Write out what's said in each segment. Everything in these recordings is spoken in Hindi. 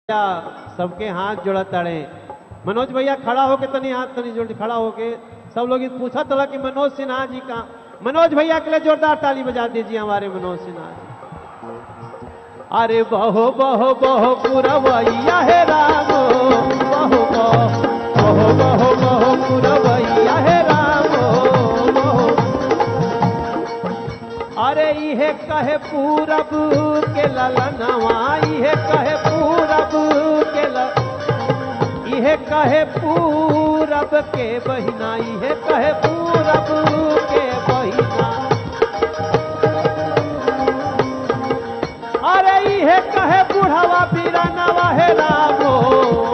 सबके हाथ जोड़ा तड़े। मनोज भैया खड़ा होके तनी हाथ तनी जोड़ खड़ा होके सब लोग पूछा था कि मनोज सिन्हा जी का। मनोज भैया के लिए जोरदार ताली बजा दीजिए हमारे मनोज सिन्हा जी। अरे बहो बहो बहो पुरवैया है रामो, बहो बहो बहो बहो पुरवैया है रामो, अरे इहे कहे पूरब के ललनवा, इहे कहे पूरब के इहे कहे पूरब के बहिना, इहे कहे पूरब के बहिना। अरे इहे कहे बुढ़वा पीरनवा है रामो,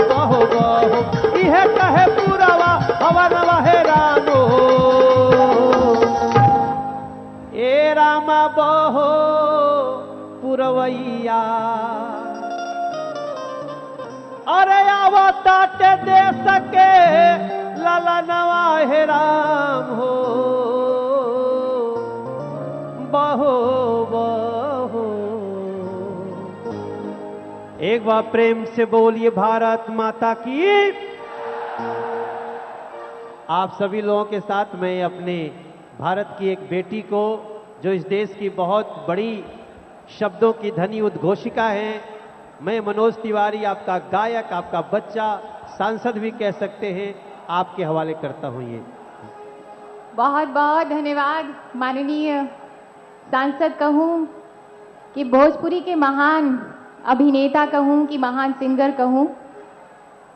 बहो बहो इहे कहे पूरवा हवनवा है रामो। ए रामा बहो पुरवैया, अरे आवो ताटे दे सके ललनवा है राम हो, बहो बहो। एक बार प्रेम से बोलिए भारत माता की। आप सभी लोगों के साथ मैं अपने भारत की एक बेटी को, जो इस देश की बहुत बड़ी शब्दों की धनी उद्घोषिका है, मैं मनोज तिवारी आपका गायक, आपका बच्चा, सांसद भी कह सकते हैं, आपके हवाले करता हूं। ये बहुत बहुत धन्यवाद माननीय सांसद कहूं कि भोजपुरी के महान अभिनेता कहूं कि महान सिंगर कहूं,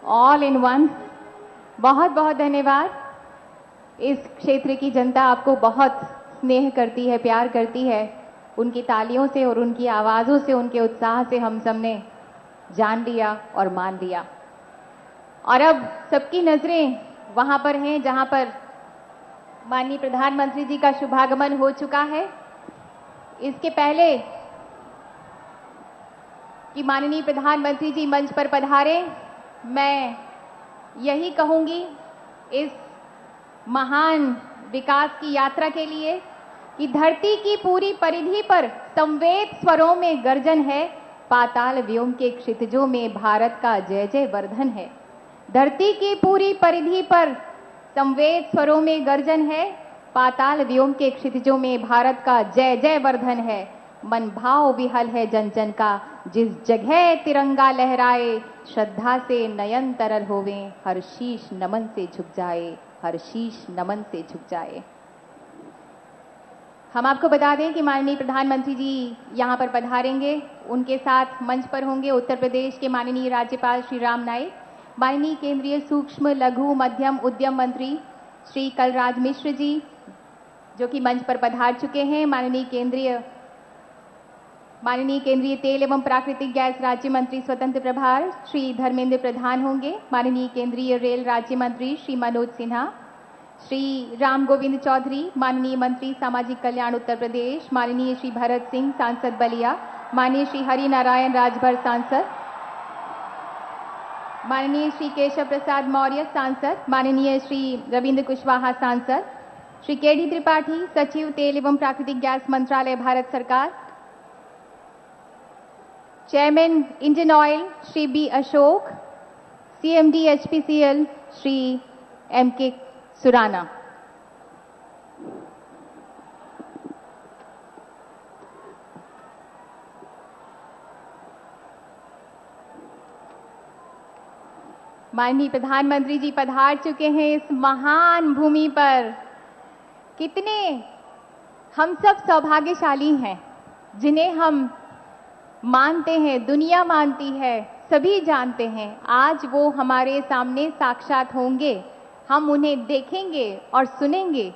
ऑल इन वन। बहुत बहुत धन्यवाद। इस क्षेत्र की जनता आपको बहुत स्नेह करती है, प्यार करती है। उनकी तालियों से और उनकी आवाज़ों से, उनके उत्साह से हम सबने जान लिया और मान लिया। और अब सबकी नजरें वहां पर हैं जहां पर माननीय प्रधानमंत्री जी का शुभागमन हो चुका है। इसके पहले कि माननीय प्रधानमंत्री जी मंच पर पधारे, मैं यही कहूंगी इस महान विकास की यात्रा के लिए कि धरती की पूरी परिधि पर संवेद स्वरों में गर्जन है, पाताल व्योम के क्षितिजों में भारत का जय जय वर्धन है। धरती की पूरी परिधि पर संवेद स्वरों में गर्जन है, पाताल व्योम के क्षितिजों में भारत का जय जय वर्धन है। मन भाव विहल है जन जन का, जिस जगह तिरंगा लहराए, श्रद्धा से नयन तरल होवे, हर शीश नमन से झुक जाए, हर शीश नमन से झुक जाए। हम आपको बता दें कि माननीय प्रधानमंत्री जी यहाँ पर पधारेंगे। उनके साथ मंच पर होंगे उत्तर प्रदेश के माननीय राज्यपाल श्री राम नाईक, माननीय केंद्रीय सूक्ष्म लघु मध्यम उद्यम मंत्री श्री कलराज मिश्र जी, जो कि मंच पर पधार चुके हैं। माननीय केंद्रीय तेल एवं प्राकृतिक गैस राज्य मंत्री स्वतंत्र प्रभार श्री धर्मेंद्र प्रधान होंगे। माननीय केंद्रीय रेल राज्य मंत्री श्री मनोज सिन्हा, श्री राम गोविंद चौधरी माननीय मंत्री सामाजिक कल्याण उत्तर प्रदेश, माननीय श्री भरत सिंह सांसद बलिया, माननीय श्री हरि नारायण राजभर सांसद, माननीय श्री केशव प्रसाद मौर्य सांसद, माननीय श्री रविंद्र कुशवाहा सांसद, श्री केडी त्रिपाठी सचिव तेल एवं प्राकृतिक गैस मंत्रालय भारत सरकार, chairman Indian Oil Shri B Ashok, CMD HPCL Shri MK Surana. माननीय प्रधानमंत्री जी पधार चुके हैं इस महान भूमि पर। कितने हम सब सौभाग्यशाली हैं जिन्हें हम मानते हैं, दुनिया मानती है, सभी जानते हैं। आज वो हमारे सामने साक्षात होंगे, हम उन्हें देखेंगे और सुनेंगे।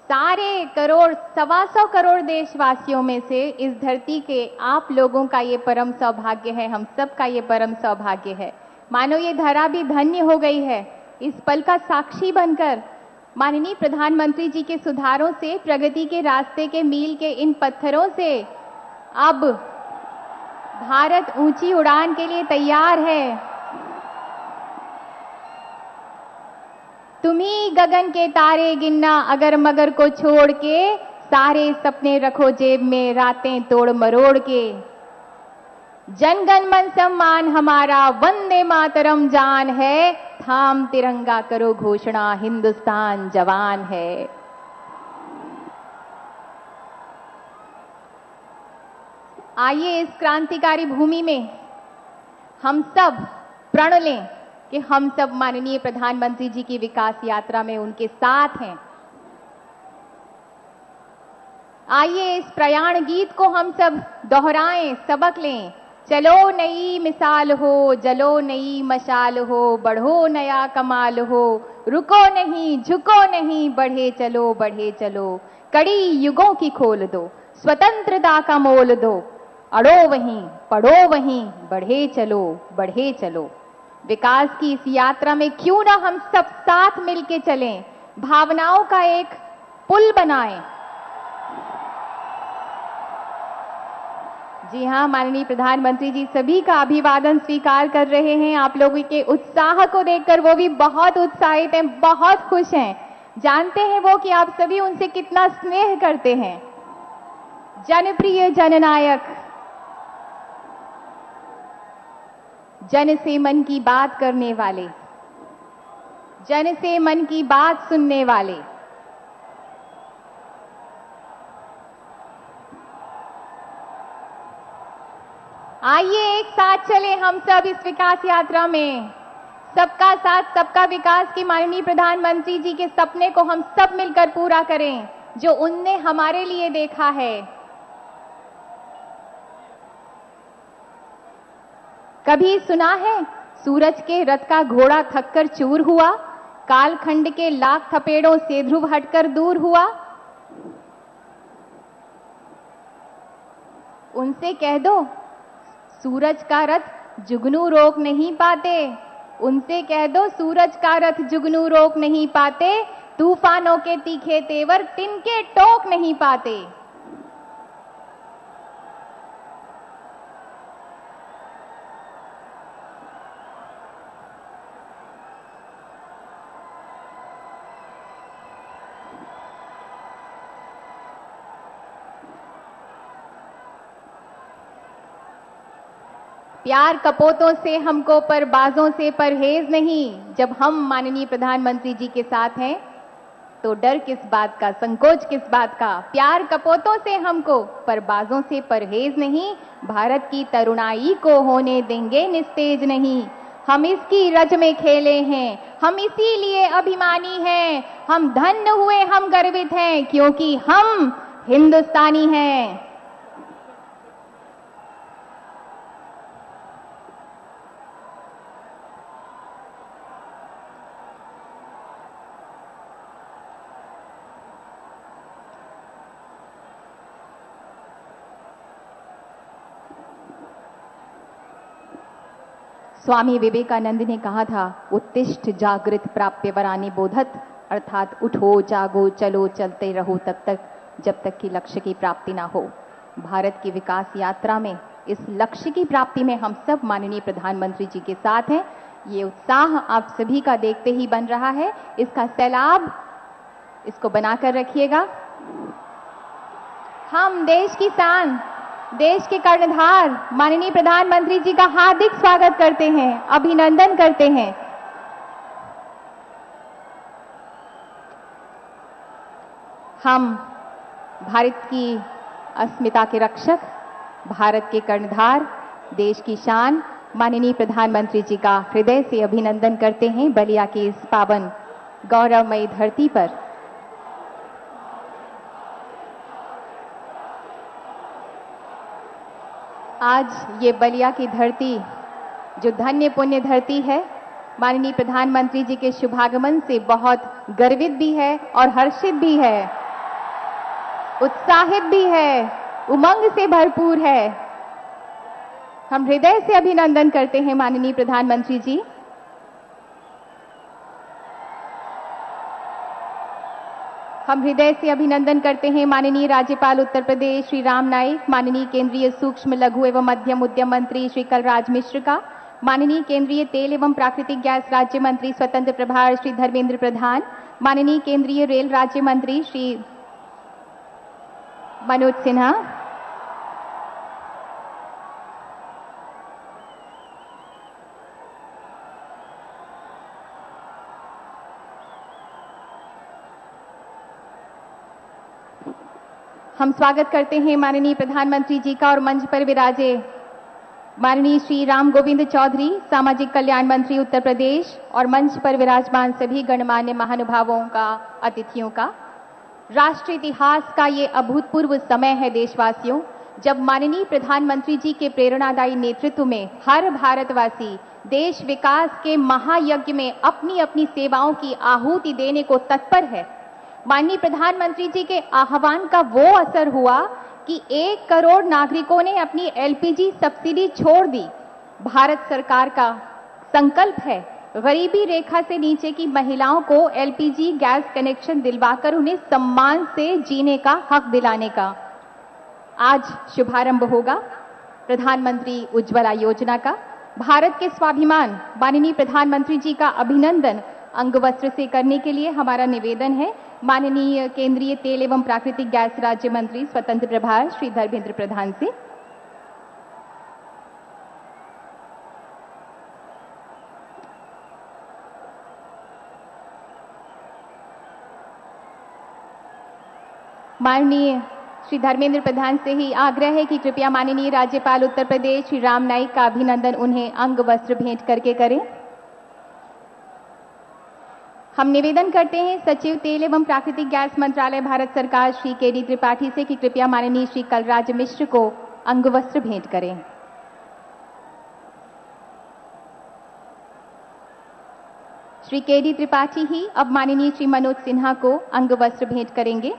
सारे करोड़, 125 करोड़ देशवासियों में से इस धरती के आप लोगों का ये परम सौभाग्य है, हम सब का ये परम सौभाग्य है। मानो ये धरा भी धन्य हो गई है इस पल का साक्षी बनकर। माननीय प्रधानमंत्री जी के सुधारों से, प्रगति के रास्ते के मील के इन पत्थरों से अब भारत ऊंची उड़ान के लिए तैयार है। तुम्ही गगन के तारे गिनना अगर मगर को छोड़ के, सारे सपने रखो जेब में रातें तोड़ मरोड़ के। जनगण मन सम्मान हमारा, वंदे मातरम जान है, थाम तिरंगा करो घोषणा, हिंदुस्तान जवान है। आइए इस क्रांतिकारी भूमि में हम सब प्रण लें कि हम सब माननीय प्रधानमंत्री जी की विकास यात्रा में उनके साथ हैं। आइए इस प्रयाण गीत को हम सब दोहराएं, सबक लें। चलो नई मिसाल हो, जलो नई मशाल हो, बढ़ो नया कमाल हो, रुको नहीं झुको नहीं, बढ़े चलो, कड़ी युगों की खोल दो, स्वतंत्रता का मोल दो, अड़ो वहीं पढ़ो वहीं, बढ़े चलो। विकास की इस यात्रा में क्यों ना हम सब साथ मिलके चलें, भावनाओं का एक पुल बनाएं। जी हां, माननीय प्रधानमंत्री जी सभी का अभिवादन स्वीकार कर रहे हैं। आप लोगों के उत्साह को देखकर वो भी बहुत उत्साहित हैं, बहुत खुश हैं। जानते हैं वो कि आप सभी उनसे कितना स्नेह करते हैं। जनप्रिय जननायक, जन से मन की बात करने वाले, जन से मन की बात सुनने वाले, आइए एक साथ चलें हम सब इस विकास यात्रा में। सबका साथ सबका विकास की माननीय प्रधानमंत्री जी के सपने को हम सब मिलकर पूरा करें, जो उनने हमारे लिए देखा है। कभी सुना है सूरज के रथ का घोड़ा थककर चूर हुआ, कालखंड के लाख थपेड़ों से ध्रुव हटकर दूर हुआ? उनसे कह दो सूरज का रथ जुगनू रोक नहीं पाते, उनसे कह दो सूरज का रथ जुगनू रोक नहीं पाते, तूफानों के तीखे तेवर तिनके टोक नहीं पाते। प्यार कपोतों से हमको पर बाजों से परहेज नहीं। जब हम माननीय प्रधानमंत्री जी के साथ हैं तो डर किस बात का, संकोच किस बात का। प्यार कपोतों से हमको पर बाजों से परहेज नहीं, भारत की तरुणाई को होने देंगे निस्तेज नहीं। हम इसकी रज में खेले हैं, हम इसीलिए अभिमानी हैं, हम धन्य हुए, हम गर्वित हैं, क्योंकि हम हिंदुस्तानी हैं। स्वामी विवेकानंद ने कहा था, उत्तिष्ठ जागृत प्राप्य वरानि बोधत, अर्थात उठो जागो चलो चलते रहो तब तक जब तक कि लक्ष्य की प्राप्ति ना हो। भारत की विकास यात्रा में इस लक्ष्य की प्राप्ति में हम सब माननीय प्रधानमंत्री जी के साथ हैं। ये उत्साह आप सभी का देखते ही बन रहा है, इसका सैलाब इसको बनाकर रखिएगा। हम देश की शान, देश के कर्णधार माननीय प्रधानमंत्री जी का हार्दिक स्वागत करते हैं, अभिनंदन करते हैं। हम भारत की अस्मिता के रक्षक, भारत के कर्णधार, देश की शान माननीय प्रधानमंत्री जी का हृदय से अभिनंदन करते हैं। बलिया की इस पावन गौरवमयी धरती पर आज ये बलिया की धरती जो धन्य पुण्य धरती है, माननीय प्रधानमंत्री जी के शुभागमन से बहुत गर्वित भी है और हर्षित भी है, उत्साहित भी है, उमंग से भरपूर है। हम हृदय से अभिनंदन करते हैं माननीय प्रधानमंत्री जी। हम हृदय से अभिनंदन करते हैं माननीय राज्यपाल उत्तर प्रदेश श्री राम नाईक, माननीय केंद्रीय सूक्ष्म लघु एवं मध्यम उद्यम मंत्री श्री कलराज मिश्र का, माननीय केंद्रीय तेल एवं प्राकृतिक गैस राज्य मंत्री स्वतंत्र प्रभार श्री धर्मेंद्र प्रधान, माननीय केंद्रीय रेल राज्य मंत्री श्री मनोज सिन्हा, हम स्वागत करते हैं माननीय प्रधानमंत्री जी का और मंच पर विराजे माननीय श्री राम गोविंद चौधरी, सामाजिक कल्याण मंत्री उत्तर प्रदेश, और मंच पर विराजमान सभी गणमान्य महानुभावों का, अतिथियों का। राष्ट्र इतिहास का ये अभूतपूर्व समय है देशवासियों, जब माननीय प्रधानमंत्री जी के प्रेरणादायी नेतृत्व में हर भारतवासी देश विकास के महायज्ञ में अपनी अपनी सेवाओं की आहुति देने को तत्पर है। माननीय प्रधानमंत्री जी के आह्वान का वो असर हुआ कि 1 करोड़ नागरिकों ने अपनी एलपीजी सब्सिडी छोड़ दी। भारत सरकार का संकल्प है गरीबी रेखा से नीचे की महिलाओं को एलपीजी गैस कनेक्शन दिलवाकर उन्हें सम्मान से जीने का हक दिलाने का। आज शुभारंभ होगा प्रधानमंत्री उज्ज्वला योजना का। भारत के स्वाभिमान माननीय प्रधानमंत्री जी का अभिनंदन अंगवस्त्र से करने के लिए हमारा निवेदन है माननीय केंद्रीय तेल एवं प्राकृतिक गैस राज्य मंत्री स्वतंत्र प्रभार श्री धर्मेंद्र प्रधान से। माननीय श्री धर्मेंद्र प्रधान से ही आग्रह है कि कृपया माननीय राज्यपाल उत्तर प्रदेश श्री राम नाईक का अभिनंदन उन्हें अंग वस्त्र भेंट करके करें। हम निवेदन करते हैं सचिव तेल एवं प्राकृतिक गैस मंत्रालय भारत सरकार श्री के डी त्रिपाठी से कि कृपया माननीय श्री कलराज मिश्र को अंग वस्त्र भेंट करें। श्री के डी त्रिपाठी ही अब माननीय श्री मनोज सिन्हा को अंग वस्त्र भेंट करेंगे।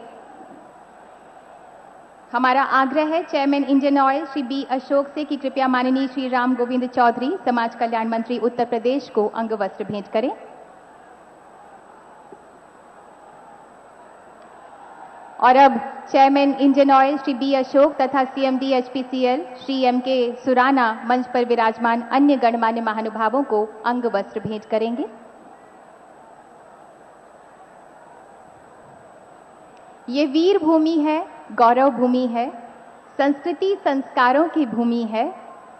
हमारा आग्रह है chairman Indian Oil Shri B Ashok से कि कृपया माननीय श्री राम गोविंद चौधरी, समाज कल्याण मंत्री उत्तर प्रदेश को अंग वस्त्र भेंट करें। और अब chairman Indian Oil Shri B Ashok तथा सीएमडी एचपीसीएल श्री एम के सुराना मंच पर विराजमान अन्य गणमान्य महानुभावों को अंग वस्त्र भेंट करेंगे। ये वीर भूमि है, गौरव भूमि है, संस्कृति संस्कारों की भूमि है,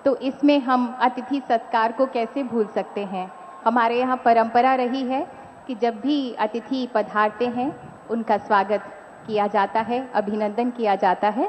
तो इसमें हम अतिथि सत्कार को कैसे भूल सकते हैं। हमारे यहाँ परंपरा रही है कि जब भी अतिथि पधारते हैं उनका स्वागत किया जाता है, अभिनंदन किया जाता है।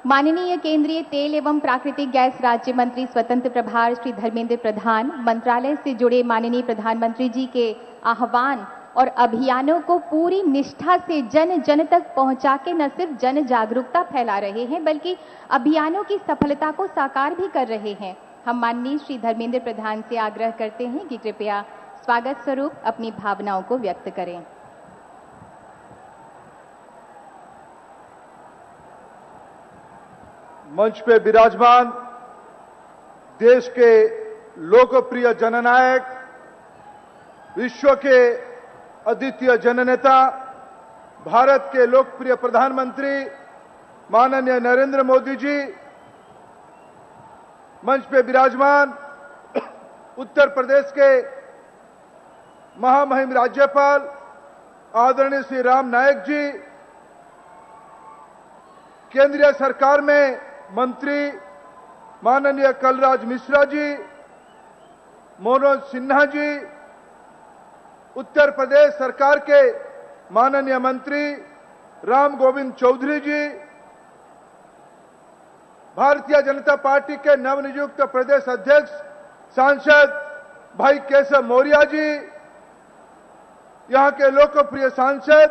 माननीय केंद्रीय तेल एवं प्राकृतिक गैस राज्य मंत्री स्वतंत्र प्रभार श्री धर्मेंद्र प्रधान मंत्रालय से जुड़े माननीय प्रधानमंत्री जी के आह्वान और अभियानों को पूरी निष्ठा से जन जन तक पहुंचा के न सिर्फ जन जागरूकता फैला रहे हैं बल्कि अभियानों की सफलता को साकार भी कर रहे हैं। हम माननीय श्री धर्मेंद्र प्रधान से आग्रह करते हैं कि कृपया स्वागत स्वरूप अपनी भावनाओं को व्यक्त करें। मंच पे विराजमान देश के लोकप्रिय जननायक, विश्व के अद्वितीय जननेता, भारत के लोकप्रिय प्रधानमंत्री माननीय नरेंद्र मोदी जी, मंच पे विराजमान उत्तर प्रदेश के महामहिम राज्यपाल आदरणीय श्री राम नाईक जी, केंद्रीय सरकार में मंत्री माननीय कलराज मिश्रा जी, मनोज सिन्हा जी, उत्तर प्रदेश सरकार के माननीय मंत्री राम गोविंद चौधरी जी, भारतीय जनता पार्टी के नवनियुक्त प्रदेश अध्यक्ष सांसद भाई केशव मौर्य जी, यहां के लोकप्रिय सांसद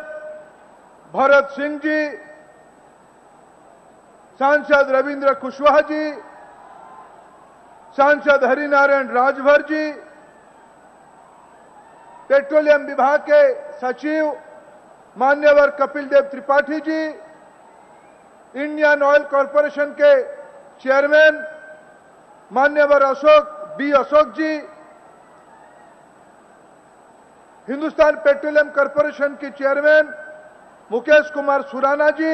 भरत सिंह जी, सांसद रविंद्र कुशवाहा जी, सांसद हरिनारायण राजभर जी, पेट्रोलियम विभाग के सचिव मान्यवर Kapil Dev Tripathi ji, Indian oil corporation के चेयरमैन मान्यवर बी अशोक जी, हिंदुस्तान पेट्रोलियम कॉरपोरेशन के चेयरमैन मुकेश कुमार सुराना जी,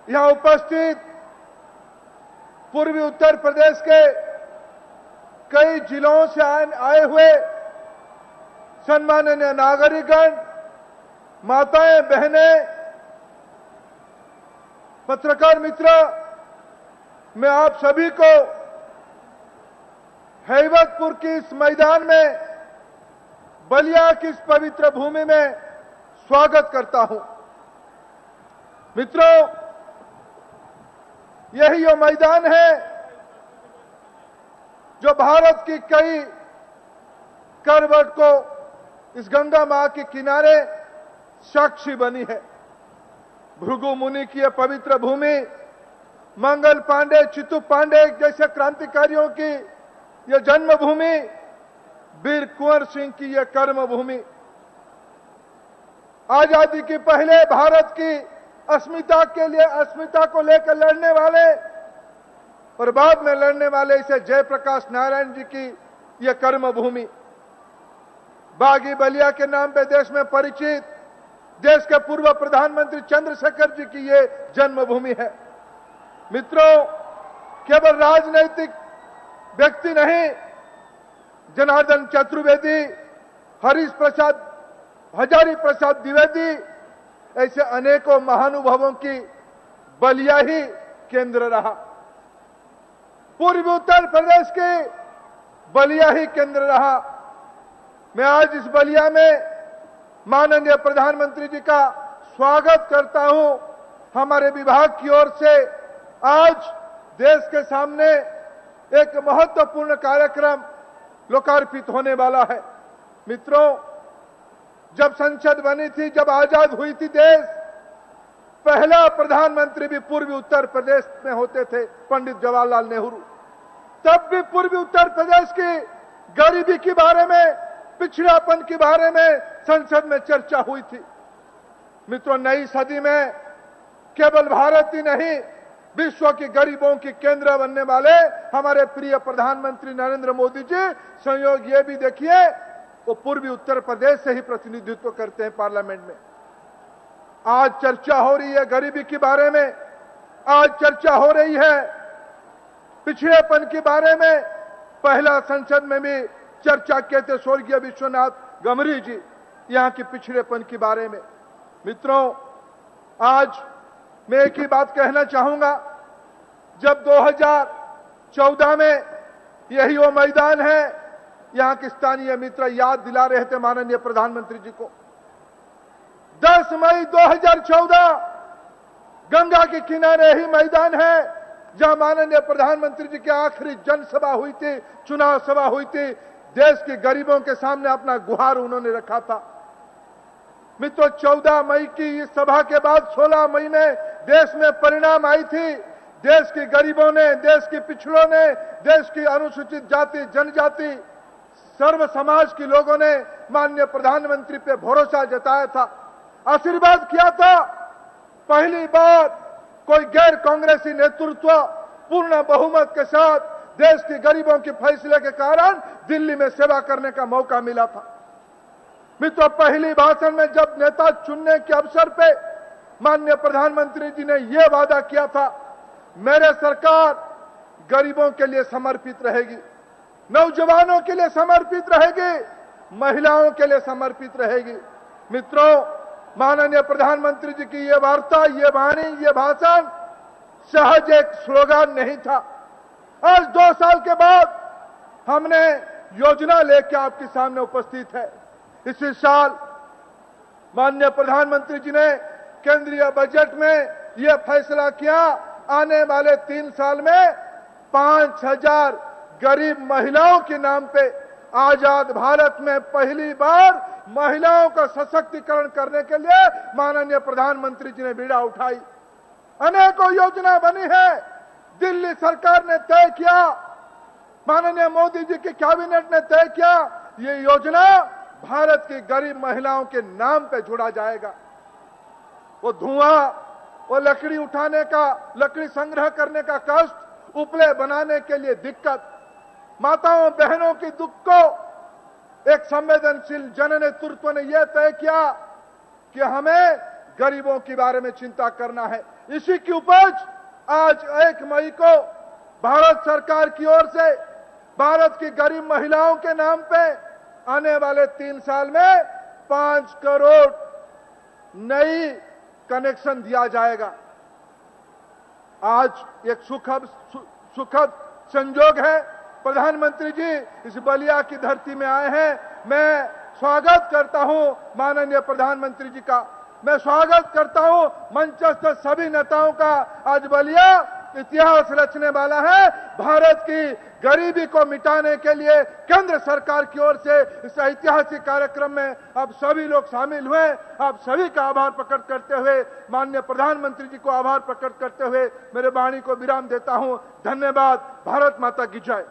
यहां उपस्थित पूर्वी उत्तर प्रदेश के कई जिलों से आए हुए सम्माननीय नागरिकगण, माताएं, बहनें, पत्रकार मित्र, मैं आप सभी को हैबतपुर की इस मैदान में बलिया की इस पवित्र भूमि में स्वागत करता हूं। मित्रों, यही वो मैदान है जो भारत की कई करवट को इस गंगा मां के किनारे साक्षी बनी है। भृगु मुनि की यह पवित्र भूमि, मंगल पांडे, चित्तू पांडे जैसे क्रांतिकारियों की यह जन्मभूमि, वीर कुंवर सिंह की यह कर्मभूमि, आजादी के पहले भारत की अस्मिता को लेकर लड़ने वाले और बाद में लड़ने वाले इसे जयप्रकाश नारायण जी की यह कर्मभूमि, बागी बलिया के नाम पे देश में परिचित देश के पूर्व प्रधानमंत्री चंद्रशेखर जी की यह जन्मभूमि है। मित्रों, केवल राजनीतिक व्यक्ति नहीं, जनार्दन चतुर्वेदी, हरीश प्रसाद, हजारी प्रसाद द्विवेदी ऐसे अनेकों महानुभावों की बलिया ही केंद्र रहा। पूर्वी उत्तर प्रदेश के बलिया ही केंद्र रहा। मैं आज इस बलिया में माननीय प्रधानमंत्री जी का स्वागत करता हूं। हमारे विभाग की ओर से आज देश के सामने एक महत्वपूर्ण कार्यक्रम लोकार्पित होने वाला है। मित्रों, जब संसद बनी थी, जब आजाद हुई थी देश, पहला प्रधानमंत्री भी पूर्वी उत्तर प्रदेश में होते थे, पंडित जवाहरलाल नेहरू। तब भी पूर्वी उत्तर प्रदेश की गरीबी के बारे में, पिछड़ापन के बारे में संसद में चर्चा हुई थी। मित्रों, नई सदी में केवल भारत ही नहीं, विश्व के गरीबों के केंद्र बनने वाले हमारे प्रिय प्रधानमंत्री नरेंद्र मोदी जी, संयोग ये भी देखिए, वो पूर्वी उत्तर प्रदेश से ही प्रतिनिधित्व करते हैं पार्लियामेंट में। आज चर्चा हो रही है गरीबी के बारे में, आज चर्चा हो रही है पिछड़ेपन के बारे में। पहला संसद में भी चर्चा किए थे स्वर्गीय विश्वनाथ गमरी जी यहां के पिछड़ेपन के बारे में। मित्रों, आज मैं एक ही बात कहना चाहूंगा, जब 2014 में यही वो मैदान है, यहां के स्थानीय मित्र याद दिला रहे थे माननीय प्रधानमंत्री जी को, 10 मई 2014 गंगा के किनारे ही मैदान है जहां माननीय प्रधानमंत्री जी की आखिरी जनसभा हुई थी, चुनाव सभा हुई थी। देश के गरीबों के सामने अपना गुहार उन्होंने रखा था। मित्रों, 14 मई की इस सभा के बाद 16 मई में देश में परिणाम आई थी। देश के गरीबों ने, देश के पिछड़ों ने, देश की अनुसूचित जाति, जनजाति, सर्व समाज के लोगों ने माननीय प्रधानमंत्री पे भरोसा जताया था, आशीर्वाद किया था। पहली बार कोई गैर कांग्रेसी नेतृत्व पूर्ण बहुमत के साथ देश के गरीबों के फैसले के कारण दिल्ली में सेवा करने का मौका मिला था। मित्रों, पहली भाषण में जब नेता चुनने के अवसर पे माननीय प्रधानमंत्री जी ने यह वादा किया था, मेरे सरकार गरीबों के लिए समर्पित रहेगी, नौजवानों के लिए समर्पित रहेगी, महिलाओं के लिए समर्पित रहेगी। मित्रों, माननीय प्रधानमंत्री जी की यह वार्ता, ये वाणी, ये भाषण सहज एक स्लोगन नहीं था। आज 2 साल के बाद हमने योजना लेकर आपके सामने उपस्थित है। इसी साल माननीय प्रधानमंत्री जी ने केंद्रीय बजट में यह फैसला किया, आने वाले 3 साल में 5000 गरीब महिलाओं के नाम पे आजाद भारत में पहली बार महिलाओं का सशक्तिकरण करने के लिए माननीय प्रधानमंत्री जी ने बीड़ा उठाई। अनेकों योजना बनी है, दिल्ली सरकार ने तय किया, माननीय मोदी जी की कैबिनेट ने तय किया, ये योजना भारत की गरीब महिलाओं के नाम पे जोड़ा जाएगा। वो धुआं, वो लकड़ी उठाने का, लकड़ी संग्रह करने का कष्ट, उपले बनाने के लिए दिक्कत, माताओं बहनों की दुख को एक संवेदनशील जन नेतृत्व ने यह तय किया कि हमें गरीबों के बारे में चिंता करना है। इसी की उपज आज 1 मई को भारत सरकार की ओर से भारत की गरीब महिलाओं के नाम पे आने वाले 3 साल में 5 करोड़ नई कनेक्शन दिया जाएगा। आज एक सुखद संजोग है, प्रधानमंत्री जी इस बलिया की धरती में आए हैं। मैं स्वागत करता हूं माननीय प्रधानमंत्री जी का। मैं स्वागत करता हूं मंचस्थ सभी नेताओं का। आज बलिया इतिहास रचने वाला है। भारत की गरीबी को मिटाने के लिए केंद्र सरकार की ओर से इस ऐतिहासिक कार्यक्रम में अब सभी लोग शामिल हुए। आप सभी का आभार प्रकट करते हुए, माननीय प्रधानमंत्री जी को आभार प्रकट करते हुए मेरे वाणी को विराम देता हूं। धन्यवाद। भारत माता की जय।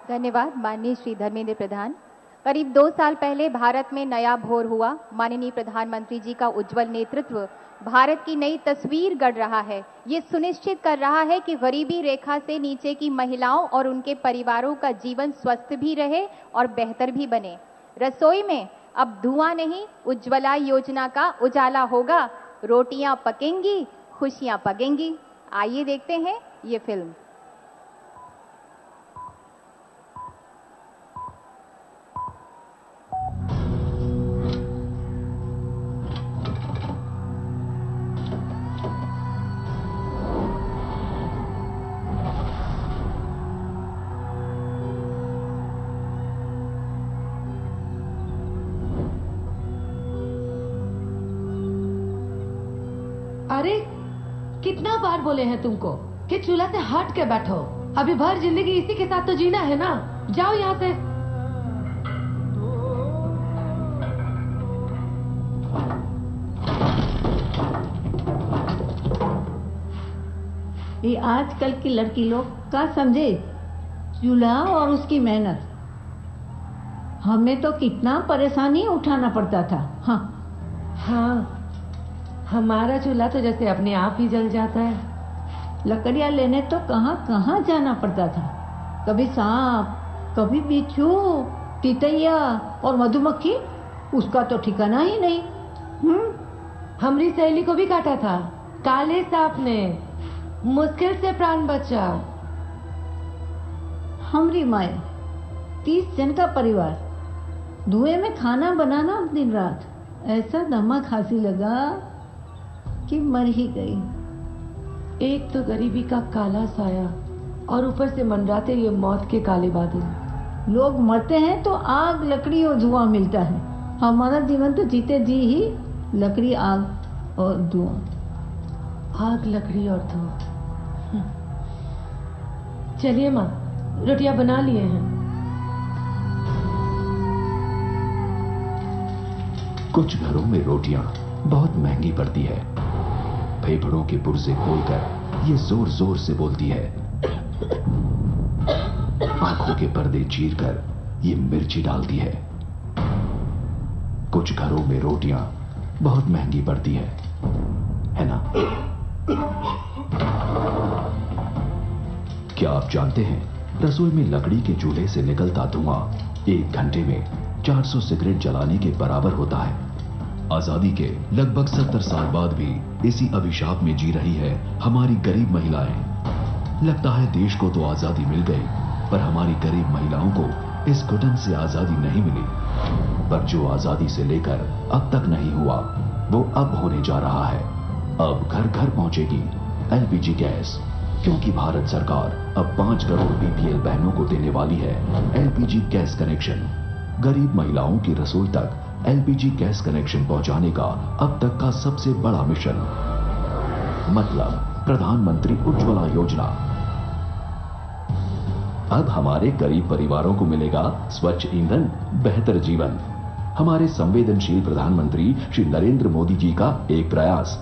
धन्यवाद माननीय श्री धर्मेंद्र प्रधान। करीब 2 साल पहले भारत में नया भोर हुआ। माननीय प्रधानमंत्री जी का उज्जवल नेतृत्व भारत की नई तस्वीर गढ़ रहा है। ये सुनिश्चित कर रहा है कि गरीबी रेखा से नीचे की महिलाओं और उनके परिवारों का जीवन स्वस्थ भी रहे और बेहतर भी बने। रसोई में अब धुआं नहीं, उज्ज्वला योजना का उजाला होगा। रोटियां पकेंगी, खुशियां पकेंगी। आइए देखते हैं ये फिल्म। अरे कितना बार बोले हैं तुमको कि चूल्हा से हट के बैठो। अभी भर जिंदगी इसी के साथ तो जीना है ना। जाओ यहाँ से। ये आजकल की लड़की लोग का समझे चूल्हा और उसकी मेहनत। हमें तो कितना परेशानी उठाना पड़ता था। हाँ, हमारा चूल्हा तो जैसे अपने आप ही जल जाता है। लकड़ियाँ लेने तो कहाँ कहाँ जाना पड़ता था। कभी सांप, कभी बिच्छू, तितैया और मधुमक्खी, उसका तो ठिकाना ही नहीं। हमारी सहेली को भी काटा था काले सांप ने। मुश्किल से प्राण बचा। हमारी माए 30 जन का परिवार, धुएं में खाना बनाना दिन रात। ऐसा दमा खांसी लगा कि मर ही गई। एक तो गरीबी का काला साया और ऊपर से मंडराते ये मौत के काले बादल। लोग मरते हैं तो आग, लकड़ी और धुआं मिलता है। हमारा जीवन तो जीते जी ही लकड़ी, आग और धुआं। आग, लकड़ी और धुआं। चलिए माँ, रोटियां बना लिए हैं। कुछ घरों में रोटियां बहुत महंगी पड़ती है। फेफड़ों के पुर्जे खोलकर ये जोर जोर से बोलती है। आंखों के पर्दे चीरकर ये मिर्ची डालती है। कुछ घरों में रोटियां बहुत महंगी पड़ती है ना? क्या आप जानते हैं, रसोई में लकड़ी के चूल्हे से निकलता धुआं 1 घंटे में 400 सिगरेट जलाने के बराबर होता है। आजादी के लगभग 70 साल बाद भी इसी अभिशाप में जी रही है हमारी गरीब महिलाएं। लगता है देश को तो आजादी मिल गई, पर हमारी गरीब महिलाओं को इस घुटन से आजादी नहीं मिली। पर जो आजादी से लेकर अब तक नहीं हुआ, वो अब होने जा रहा है। अब घर घर पहुंचेगी एलपीजी गैस, क्योंकि भारत सरकार अब 5 करोड़ बीपीएल बहनों को देने वाली है एलपीजी गैस कनेक्शन। गरीब महिलाओं की रसोई तक एलपीजी गैस कनेक्शन पहुंचाने का अब तक का सबसे बड़ा मिशन, मतलब प्रधानमंत्री उज्ज्वला योजना। अब हमारे गरीब परिवारों को मिलेगा स्वच्छ ईंधन, बेहतर जीवन। हमारे संवेदनशील प्रधानमंत्री श्री नरेंद्र मोदी जी का एक प्रयास,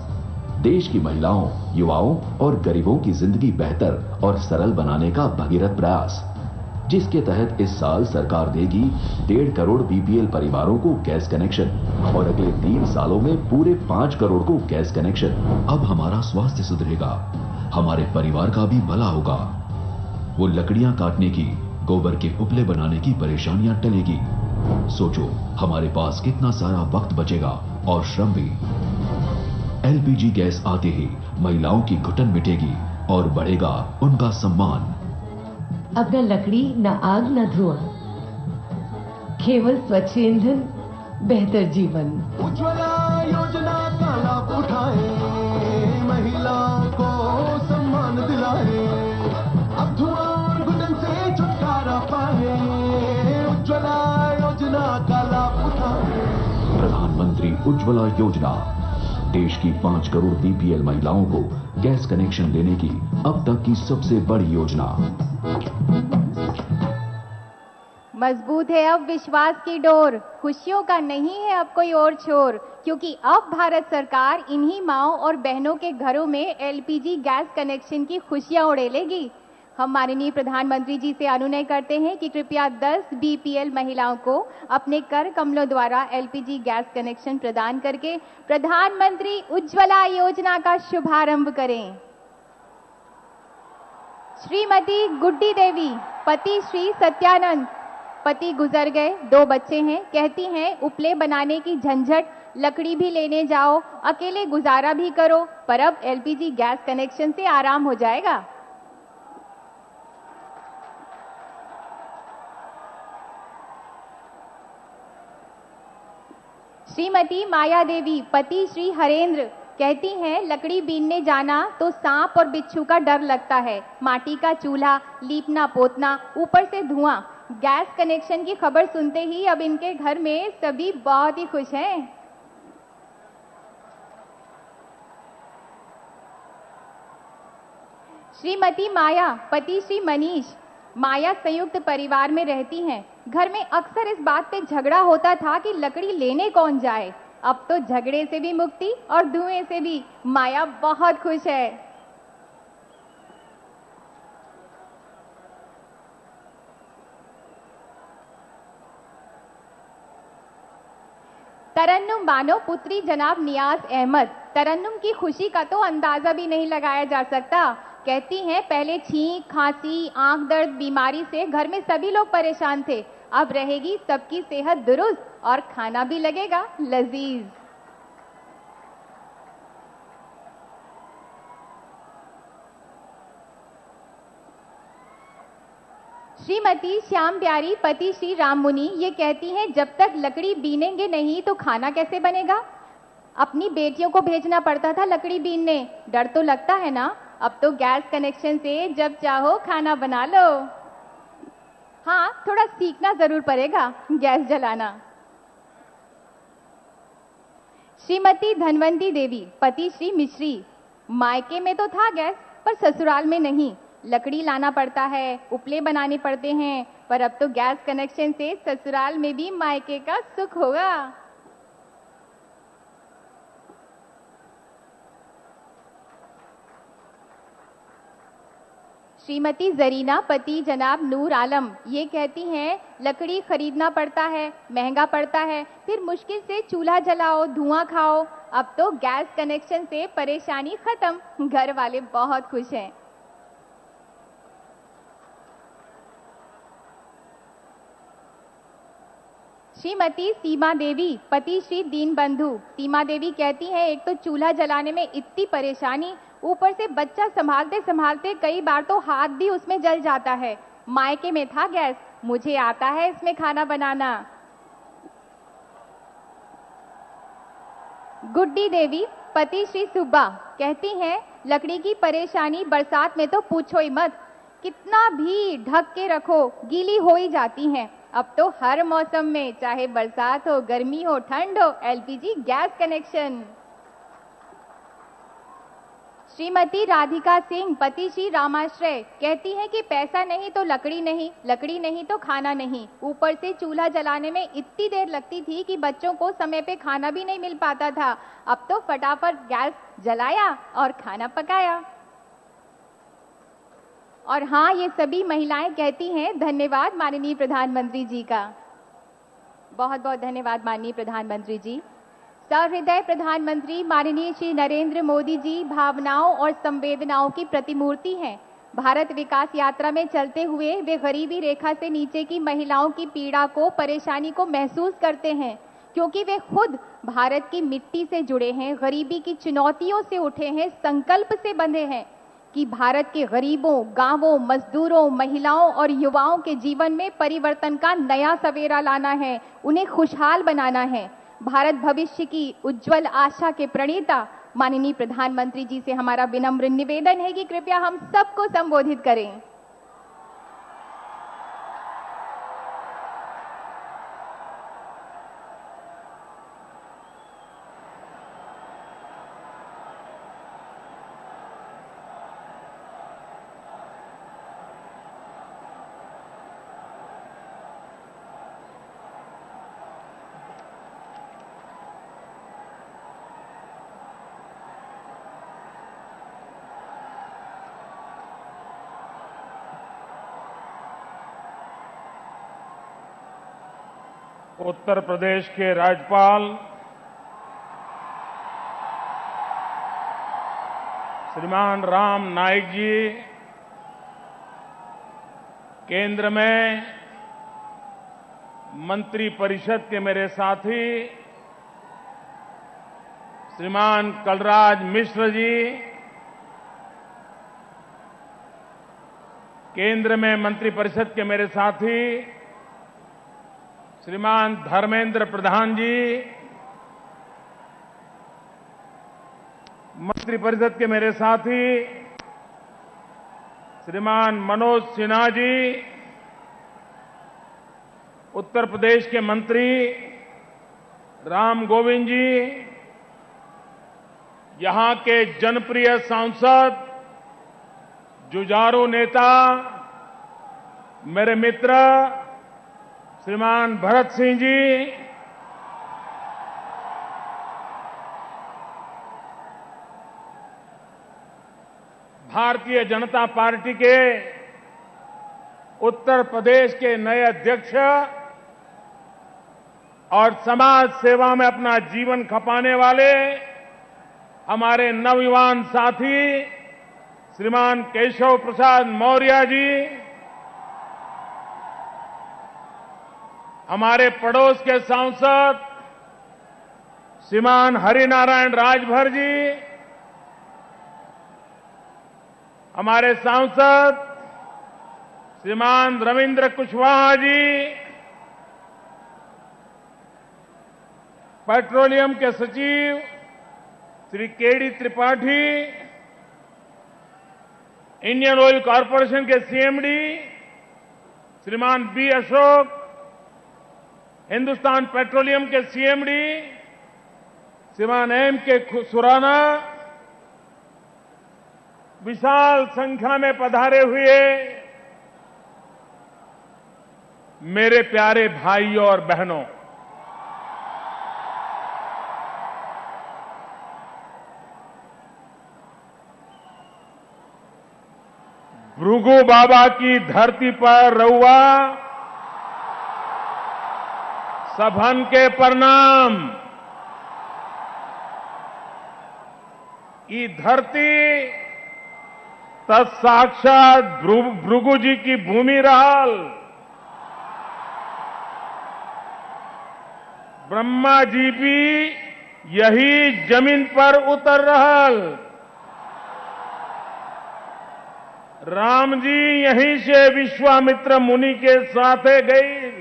देश की महिलाओं, युवाओं और गरीबों की जिंदगी बेहतर और सरल बनाने का भगीरथ प्रयास, जिसके तहत इस साल सरकार देगी 1.5 करोड़ बीपीएल परिवारों को गैस कनेक्शन और अगले 3 सालों में पूरे 5 करोड़ को गैस कनेक्शन। अब हमारा स्वास्थ्य सुधरेगा, हमारे परिवार का भी भला होगा। वो लकड़ियां काटने की, गोबर के उपले बनाने की परेशानियां टलेगी। सोचो हमारे पास कितना सारा वक्त बचेगा और श्रम भी। एलपीजी गैस आते ही महिलाओं की घुटन मिटेगी और बढ़ेगा उनका सम्मान। अब न लकड़ी, न आग, न धुआं, केवल स्वच्छ ईंधन, बेहतर जीवन। उज्ज्वला योजना का लाभ उठाए, महिला को सम्मान दिलाए। अब धुआं और घुटन से छुटकारा उज्ज्वला योजना, देश की 5 करोड़ बीपीएल महिलाओं को गैस कनेक्शन देने की अब तक की सबसे बड़ी योजना। मजबूत है अब विश्वास की डोर, खुशियों का नहीं है अब कोई और छोर, क्योंकि अब भारत सरकार इन्हीं माँओं और बहनों के घरों में एलपीजी गैस कनेक्शन की खुशियां उड़ेलेगी। हम माननीय प्रधानमंत्री जी से अनुनय करते हैं कि कृपया 10 बीपीएल महिलाओं को अपने कर कमलों द्वारा एलपीजी गैस कनेक्शन प्रदान करके प्रधानमंत्री उज्ज्वला योजना का शुभारंभ करें। श्रीमती गुड्डी देवी, पति श्री सत्यानंद, पति गुजर गए, 2 बच्चे हैं, कहती हैं उपले बनाने की झंझट, लकड़ी भी लेने जाओ, अकेले गुजारा भी करो, पर अब एलपीजी गैस कनेक्शन से आराम हो जाएगा। श्रीमती माया देवी, पति श्री हरेंद्र, कहती हैं लकड़ी बीनने जाना तो सांप और बिच्छू का डर लगता है, माटी का चूल्हा, लीपना पोतना, ऊपर से धुआं। गैस कनेक्शन की खबर सुनते ही अब इनके घर में सभी बहुत ही खुश हैं। श्रीमती माया, पति श्री मनीष, माया संयुक्त परिवार में रहती हैं। घर में अक्सर इस बात पे झगड़ा होता था कि लकड़ी लेने कौन जाए। अब तो झगड़े से भी मुक्ति और धुएं से भी। माया बहुत खुश है। तरन्नुम बानो पुत्री जनाब नियाज अहमद, तरन्नुम की खुशी का तो अंदाजा भी नहीं लगाया जा सकता। कहती हैं पहले छींक, खांसी, आंख दर्द बीमारी से घर में सभी लोग परेशान थे, अब रहेगी सबकी सेहत दुरुस्त और खाना भी लगेगा लजीज। श्रीमती श्याम प्यारी, पति श्री राम मुनि, ये कहती हैं जब तक लकड़ी बीनेंगे नहीं तो खाना कैसे बनेगा। अपनी बेटियों को भेजना पड़ता था लकड़ी बीनने, डर तो लगता है ना। अब तो गैस कनेक्शन से जब चाहो खाना बना लो। हाँ, थोड़ा सीखना जरूर पड़ेगा गैस जलाना। श्रीमती धनवंती देवी, पति श्री मिश्री, मायके में तो था गैस पर ससुराल में नहीं, लकड़ी लाना पड़ता है, उपले बनाने पड़ते हैं, पर अब तो गैस कनेक्शन से ससुराल में भी मायके का सुख होगा। श्रीमती जरीना, पति जनाब नूर आलम, ये कहती हैं लकड़ी खरीदना पड़ता है, महंगा पड़ता है, फिर मुश्किल से चूल्हा जलाओ, धुआं खाओ। अब तो गैस कनेक्शन से परेशानी खत्म, घर वाले बहुत खुश हैं। श्रीमती सीमा देवी, पति श्री दीन बंधु, सीमा देवी कहती हैं एक तो चूल्हा जलाने में इतनी परेशानी, ऊपर से बच्चा संभालते संभालते कई बार तो हाथ भी उसमें जल जाता है। मायके में था गैस, मुझे आता है इसमें खाना बनाना। गुड्डी देवी, पति श्री सुब्बा, कहती हैं लकड़ी की परेशानी बरसात में तो पूछो ही मत, कितना भी ढक के रखो गीली हो ही जाती हैं। अब तो हर मौसम में, चाहे बरसात हो, गर्मी हो, ठंड हो, LPG gas connection. Shrimati Radhika Singh, पति श्री रामाश्रय, कहती हैं कि पैसा नहीं तो लकड़ी नहीं, लकड़ी नहीं तो खाना नहीं। ऊपर से चूल्हा जलाने में इतनी देर लगती थी कि बच्चों को समय पे खाना भी नहीं मिल पाता था। अब तो फटाफट गैस जलाया और खाना पकाया। और हाँ, ये सभी महिलाएं कहती हैं धन्यवाद माननीय प्रधानमंत्री जी का। बहुत बहुत धन्यवाद माननीय प्रधानमंत्री जी। सहृदय प्रधानमंत्री माननीय श्री नरेंद्र मोदी जी भावनाओं और संवेदनाओं की प्रतिमूर्ति हैं। भारत विकास यात्रा में चलते हुए वे गरीबी रेखा से नीचे की महिलाओं की पीड़ा को, परेशानी को महसूस करते हैं, क्योंकि वे खुद भारत की मिट्टी से जुड़े हैं, गरीबी की चुनौतियों से उठे हैं, संकल्प से बंधे हैं कि भारत के गरीबों, गांवों, मजदूरों, महिलाओं और युवाओं के जीवन में परिवर्तन का नया सवेरा लाना है, उन्हें खुशहाल बनाना है। भारत भविष्य की उज्जवल आशा के प्रणेता माननीय प्रधानमंत्री जी से हमारा विनम्र निवेदन है कि कृपया हम सबको संबोधित करें। उत्तर प्रदेश के राज्यपाल श्रीमान राम नाईक जी, केंद्र में मंत्री परिषद के मेरे साथी श्रीमान कलराज मिश्र जी, केंद्र में मंत्री परिषद के मेरे साथी श्रीमान धर्मेंद्र प्रधान जी, मंत्री परिषद के मेरे साथी श्रीमान मनोज सिन्हा जी, उत्तर प्रदेश के मंत्री राम गोविंद जी, यहां के जनप्रिय सांसद, जुझारू नेता, मेरे मित्र श्रीमान भरत सिंह जी, भारतीय जनता पार्टी के उत्तर प्रदेश के नए अध्यक्ष और समाज सेवा में अपना जीवन खपाने वाले हमारे नवयुवान साथी श्रीमान केशव प्रसाद मौर्य जी, हमारे पड़ोस के सांसद श्रीमान हरिनारायण राजभर जी, हमारे सांसद श्रीमान रविंद्र कुशवाहा जी, पेट्रोलियम के सचिव Shri KD Tripathi, Indian oil corporation के सीएमडी श्रीमान बी अशोक, हिंदुस्तान पेट्रोलियम के सीएमडी श्रीमान एम के सुराना, विशाल संख्या में पधारे हुए मेरे प्यारे भाइयों और बहनों, भृगु बाबा की धरती पर रहुआ सभन के प्रणाम। ये धरती तत्साक्षात भृगु जी की भूमि रहल। ब्रह्मा जी भी यही जमीन पर उतर रहल। राम जी यहीं से विश्वामित्र मुनि के साथे गई।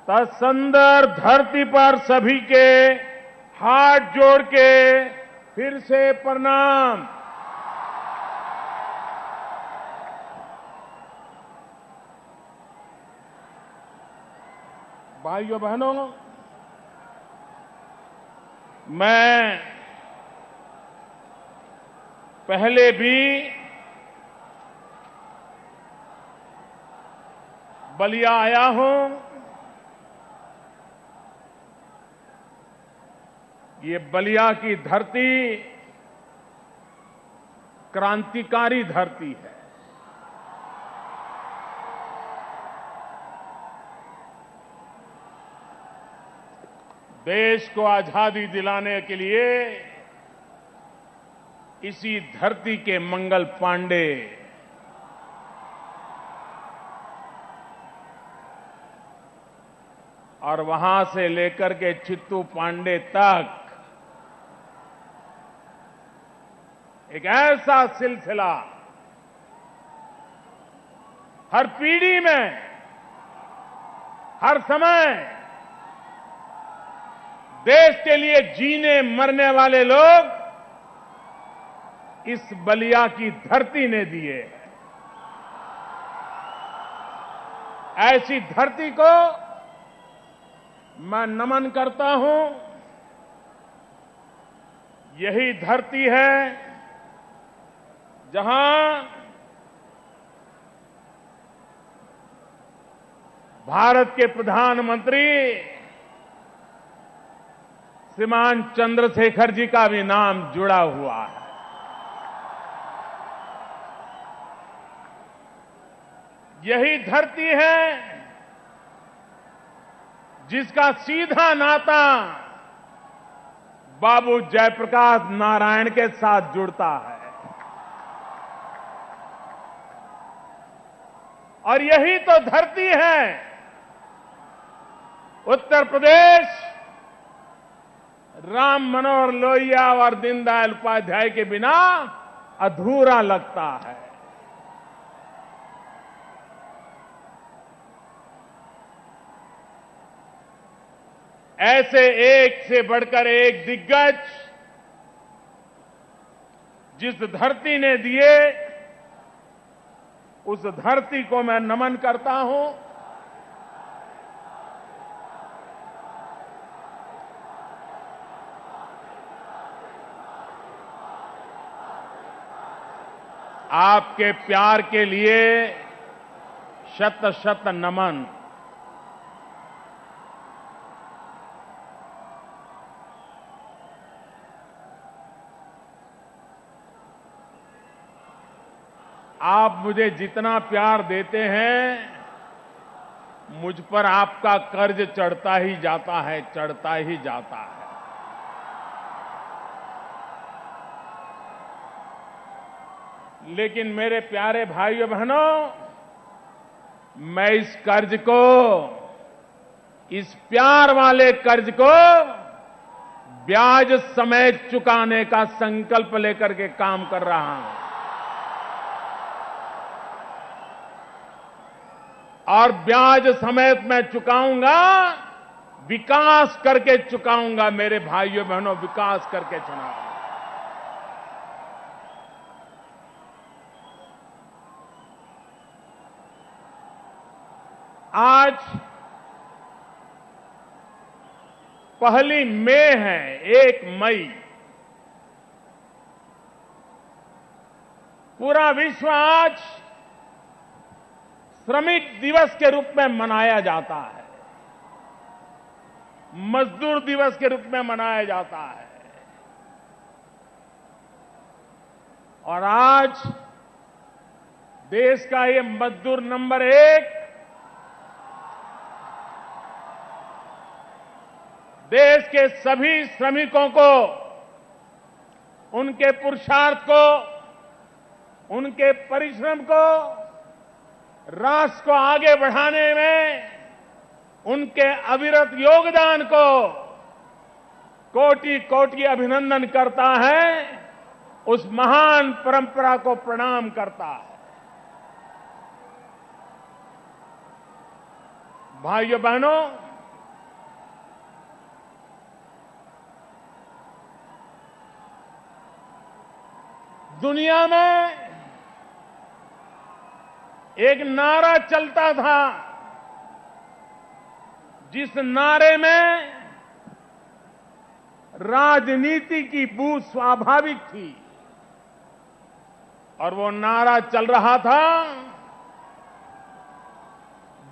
तत्संदर धरती पर सभी के हाथ जोड़ के फिर से प्रणाम। भाइयों बहनों, मैं पहले भी बलिया आया हूं। ये बलिया की धरती क्रांतिकारी धरती है। देश को आजादी दिलाने के लिए इसी धरती के मंगल पांडे और वहां से लेकर के चित्तू पांडे तक एक ऐसा सिलसिला हर पीढ़ी में, हर समय देश के लिए जीने मरने वाले लोग इस बलिया की धरती ने दिए। ऐसी धरती को मैं नमन करता हूं। यही धरती है जहां भारत के प्रधानमंत्री श्रीमान चंद्रशेखर जी का भी नाम जुड़ा हुआ है। यही धरती है जिसका सीधा नाता बाबू जयप्रकाश नारायण के साथ जुड़ता है। और यही तो धरती है। उत्तर प्रदेश राम मनोहर लोहिया और दीनदयाल उपाध्याय के बिना अधूरा लगता है। ऐसे एक से बढ़कर एक दिग्गज जिस धरती ने दिए, उस धरती को मैं नमन करता हूं। आपके प्यार के लिए शत शत नमन। आप मुझे जितना प्यार देते हैं, मुझ पर आपका कर्ज चढ़ता ही जाता है, चढ़ता ही जाता है। लेकिन मेरे प्यारे भाइयों बहनों, मैं इस कर्ज को, इस प्यार वाले कर्ज को ब्याज समेत चुकाने का संकल्प लेकर के काम कर रहा हूं। और ब्याज समेत मैं चुकाऊंगा, विकास करके चुकाऊंगा मेरे भाइयों बहनों, विकास करके चुकाऊंगा। आज 1 मई है, 1 मई। पूरा विश्व आज श्रमिक दिवस के रूप में मनाया जाता है, मजदूर दिवस के रूप में मनाया जाता है। और आज देश का ये मजदूर नंबर 1 देश के सभी श्रमिकों को, उनके पुरुषार्थ को, उनके परिश्रम को, राष्ट्र को आगे बढ़ाने में उनके अविरत योगदान को कोटि कोटि अभिनंदन करता है, उस महान परंपरा को प्रणाम करता है। भाइयों बहनों, दुनिया में एक नारा चलता था, जिस नारे में राजनीति की बू स्वाभाविक थी। और वो नारा चल रहा था,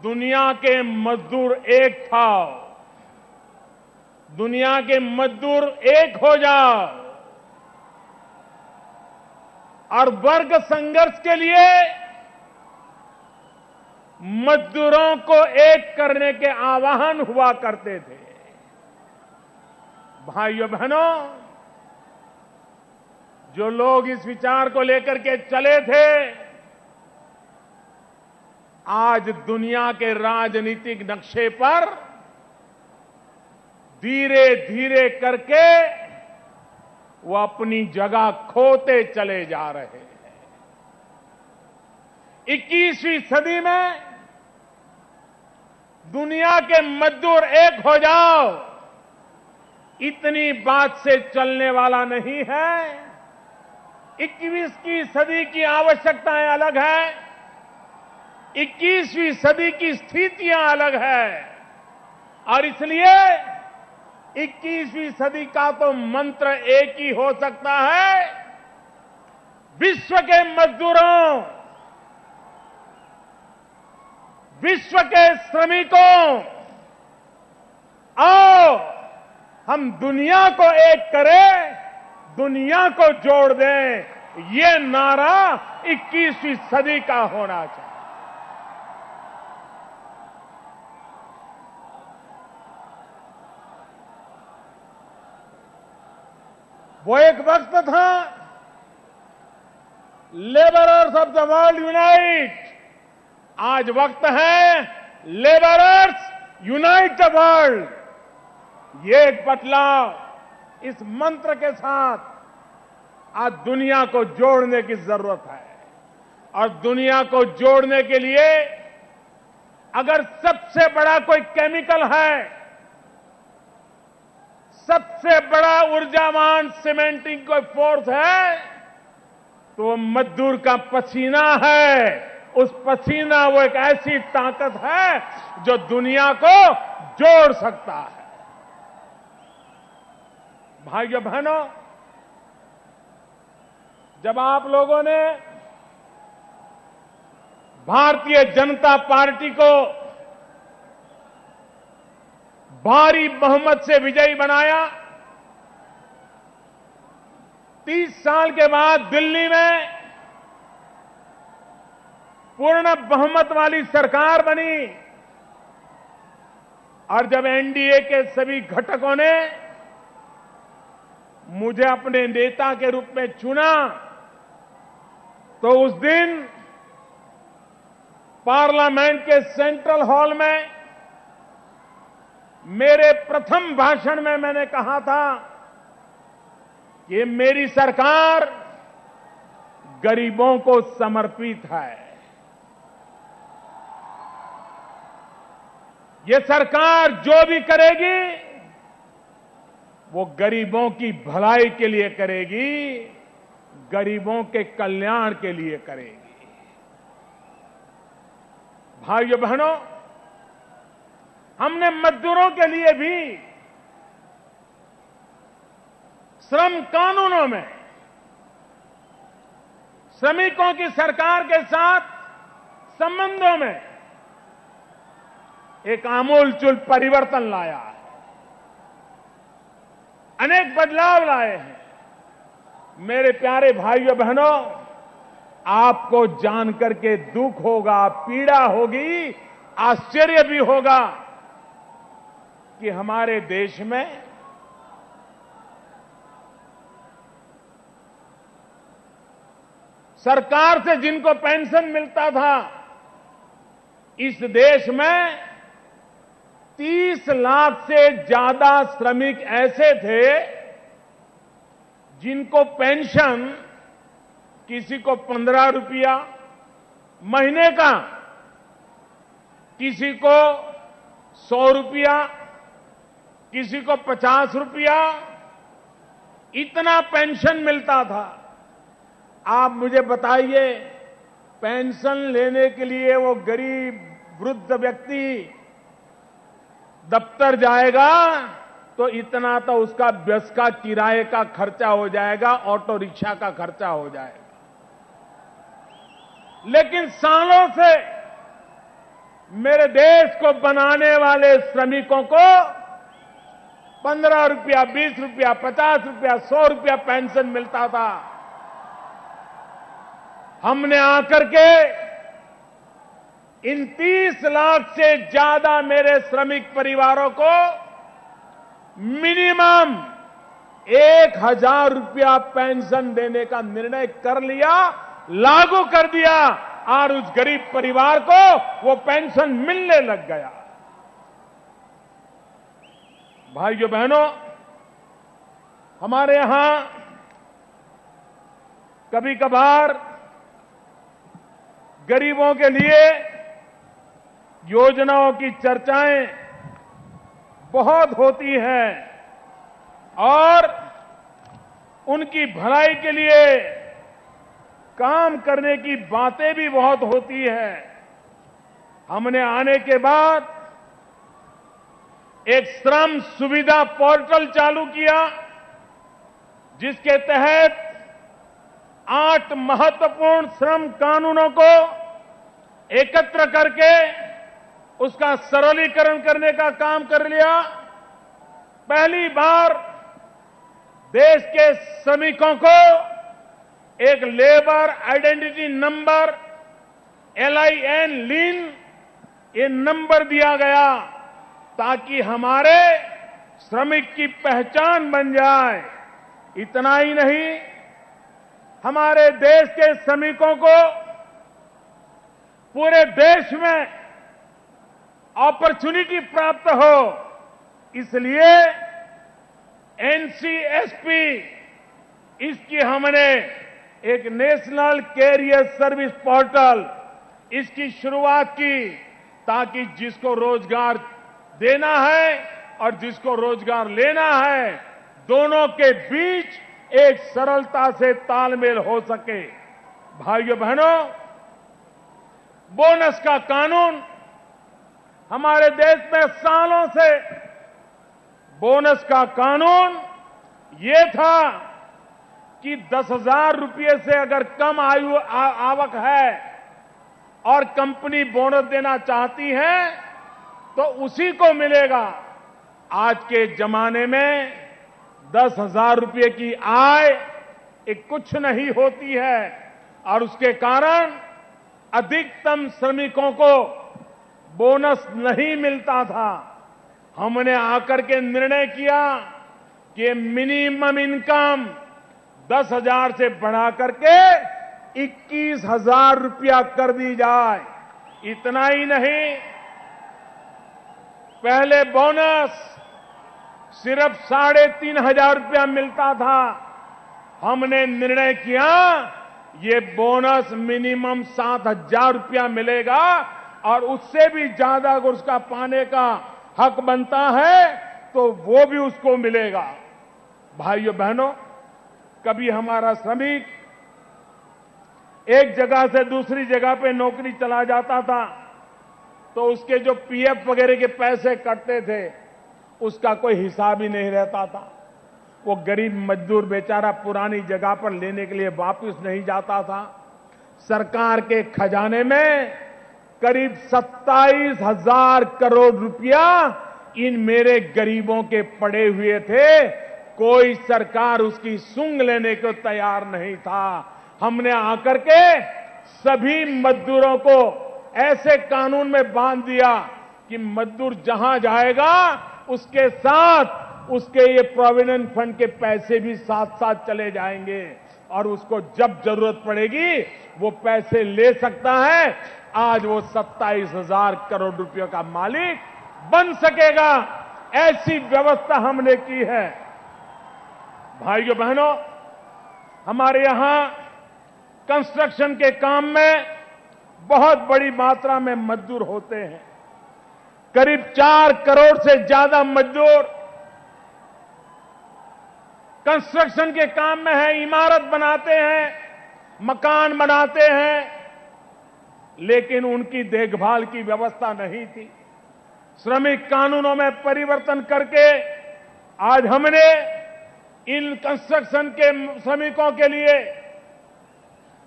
दुनिया के मजदूर एक था, दुनिया के मजदूर एक हो जाओ। और वर्ग संघर्ष के लिए मजदूरों को एक करने के आह्वान हुआ करते थे। भाइयों बहनों, जो लोग इस विचार को लेकर के चले थे, आज दुनिया के राजनीतिक नक्शे पर धीरे धीरे करके वो अपनी जगह खोते चले जा रहे हैं। 21वीं सदी में दुनिया के मजदूर एक हो जाओ, इतनी बात से चलने वाला नहीं है। 21वीं सदी की आवश्यकताएं अलग है, 21वीं सदी की स्थितियां अलग है। और इसलिए 21वीं सदी का तो मंत्र एक ही हो सकता है, विश्व के मजदूरों, विश्व के श्रमिकों, आओ हम दुनिया को एक करें, दुनिया को जोड़ दें। ये नारा 21वीं सदी का होना चाहिए। वो एक वक्त था labourers of the world unite, आज वक्त है लेबरर्स यूनाइट द वर्ल्ड। ये एक बदलाव इस मंत्र के साथ आज दुनिया को जोड़ने की जरूरत है। और दुनिया को जोड़ने के लिए अगर सबसे बड़ा कोई केमिकल है, सबसे बड़ा ऊर्जावान सीमेंटिंग कोई फोर्स है, तो वो मजदूर का पसीना है। उस पसीना वो एक ऐसी ताकत है जो दुनिया को जोड़ सकता है। भाइयों बहनों, जब आप लोगों ने भारतीय जनता पार्टी को भारी बहुमत से विजयी बनाया, 30 साल के बाद दिल्ली में पूर्ण बहुमत वाली सरकार बनी, और जब एनडीए के सभी घटकों ने मुझे अपने नेता के रूप में चुना, तो उस दिन पार्लियामेंट के सेंट्रल हॉल में मेरे प्रथम भाषण में मैंने कहा था कि मेरी सरकार गरीबों को समर्पित है। ये सरकार जो भी करेगी वो गरीबों की भलाई के लिए करेगी, गरीबों के कल्याण के लिए करेगी। भाइयों बहनों, हमने मजदूरों के लिए भी श्रम कानूनों में श्रमिकों की सरकार के साथ संबंधों में एक आमूलचूल परिवर्तन लाया है, अनेक बदलाव लाए हैं। मेरे प्यारे भाइयों बहनों, आपको जानकर के दुख होगा, पीड़ा होगी, आश्चर्य भी होगा कि हमारे देश में सरकार से जिनको पेंशन मिलता था, इस देश में 30 लाख से ज्यादा श्रमिक ऐसे थे जिनको पेंशन किसी को 15 रुपया महीने का, किसी को 100 रुपया, किसी को 50 रुपया, इतना पेंशन मिलता था। आप मुझे बताइए, पेंशन लेने के लिए वो गरीब वृद्ध व्यक्ति दफ्तर जाएगा तो इतना तो उसका बस का किराए का खर्चा हो जाएगा, ऑटो रिक्शा का खर्चा हो जाएगा। लेकिन सालों से मेरे देश को बनाने वाले श्रमिकों को 15 रुपया, 20 रुपया, 50 रुपया, 100 रुपया पेंशन मिलता था। हमने आकर के इन 30 लाख से ज्यादा मेरे श्रमिक परिवारों को मिनिमम 1000 रुपया पेंशन देने का निर्णय कर लिया, लागू कर दिया, और उस गरीब परिवार को वो पेंशन मिलने लग गया। भाइयों बहनों, हमारे यहां कभी कभार गरीबों के लिए योजनाओं की चर्चाएं बहुत होती हैं और उनकी भलाई के लिए काम करने की बातें भी बहुत होती हैं। हमने आने के बाद एक श्रम सुविधा पोर्टल चालू किया, जिसके तहत 8 महत्वपूर्ण श्रम कानूनों को एकत्र करके उसका सरलीकरण करने का काम कर लिया। पहली बार देश के श्रमिकों को एक लेबर आइडेंटिटी नंबर LIN ये नंबर दिया गया, ताकि हमारे श्रमिक की पहचान बन जाए। इतना ही नहीं, हमारे देश के श्रमिकों को पूरे देश में अपॉर्चुनिटी प्राप्त हो, इसलिए एनसीएसपी इसकी हमने एक नेशनल कैरियर सर्विस पोर्टल इसकी शुरुआत की, ताकि जिसको रोजगार देना है और जिसको रोजगार लेना है, दोनों के बीच एक सरलता से तालमेल हो सके। भाइयों बहनों, बोनस का कानून हमारे देश में सालों से बोनस का कानून ये था कि 10,000 रुपये से अगर कम आवक है और कंपनी बोनस देना चाहती है तो उसी को मिलेगा। आज के जमाने में 10,000 रुपये की आय एक कुछ नहीं होती है और उसके कारण अधिकतम श्रमिकों को बोनस नहीं मिलता था। हमने आकर के निर्णय किया कि मिनिमम इनकम 10,000 से बढ़ा करके 21,000 रुपया कर दी जाए। इतना ही नहीं, पहले बोनस सिर्फ 3,500 रुपया मिलता था। हमने निर्णय किया ये बोनस मिनिमम 7,000 रुपया मिलेगा और उससे भी ज्यादा अगर उसका पाने का हक बनता है तो वो भी उसको मिलेगा। भाइयों बहनों, कभी हमारा श्रमिक एक जगह से दूसरी जगह पे नौकरी चला जाता था तो उसके जो पीएफ वगैरह के पैसे कटते थे उसका कोई हिसाब ही नहीं रहता था। वो गरीब मजदूर बेचारा पुरानी जगह पर लेने के लिए वापस नहीं जाता था। सरकार के खजाने में करीब 27,000 करोड़ रुपया इन मेरे गरीबों के पड़े हुए थे। कोई सरकार उसकी सूंघ लेने को तैयार नहीं था। हमने आकर के सभी मजदूरों को ऐसे कानून में बांध दिया कि मजदूर जहां जाएगा उसके साथ उसके ये प्रोविडेंट फंड के पैसे भी साथ साथ चले जाएंगे और उसको जब जरूरत पड़ेगी वो पैसे ले सकता है। आज वो 27,000 करोड़ रुपयों का मालिक बन सकेगा। ऐसी व्यवस्था हमने की है। भाइयों बहनों, हमारे यहां कंस्ट्रक्शन के काम में बहुत बड़ी मात्रा में मजदूर होते हैं। करीब 4 करोड़ से ज्यादा मजदूर कंस्ट्रक्शन के काम में है। इमारत बनाते हैं, मकान बनाते हैं, लेकिन उनकी देखभाल की व्यवस्था नहीं थी। श्रमिक कानूनों में परिवर्तन करके आज हमने इन कंस्ट्रक्शन के श्रमिकों के लिए,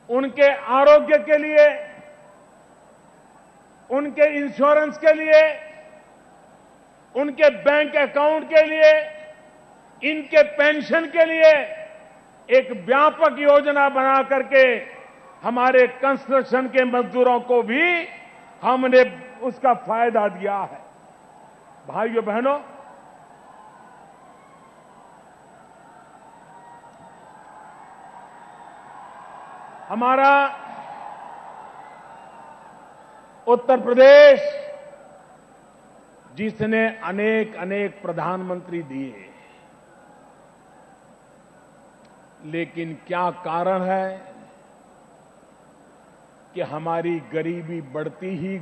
उनके आरोग्य के लिए, उनके इंश्योरेंस के लिए, उनके बैंक अकाउंट के लिए, इनके पेंशन के लिए एक व्यापक योजना बना करके हमारे कंस्ट्रक्शन के मजदूरों को भी हमने उसका फायदा दिया है। भाइयों बहनों, हमारा उत्तर प्रदेश जिसने अनेक अनेक प्रधानमंत्री दिए, लेकिन क्या कारण है कि हमारी गरीबी बढ़ती ही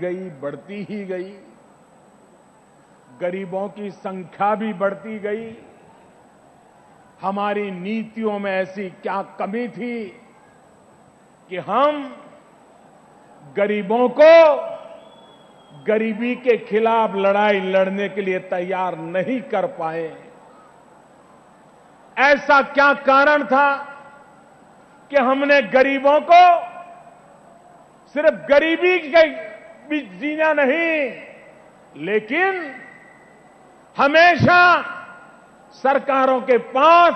गई। गरीबों की संख्या भी बढ़ती गई। हमारी नीतियों में ऐसी क्या कमी थी कि हम गरीबों को गरीबी के खिलाफ लड़ाई लड़ने के लिए तैयार नहीं कर पाए। ऐसा क्या कारण था कि हमने गरीबों को सिर्फ गरीबी के बीच जीना नहीं, लेकिन हमेशा सरकारों के पास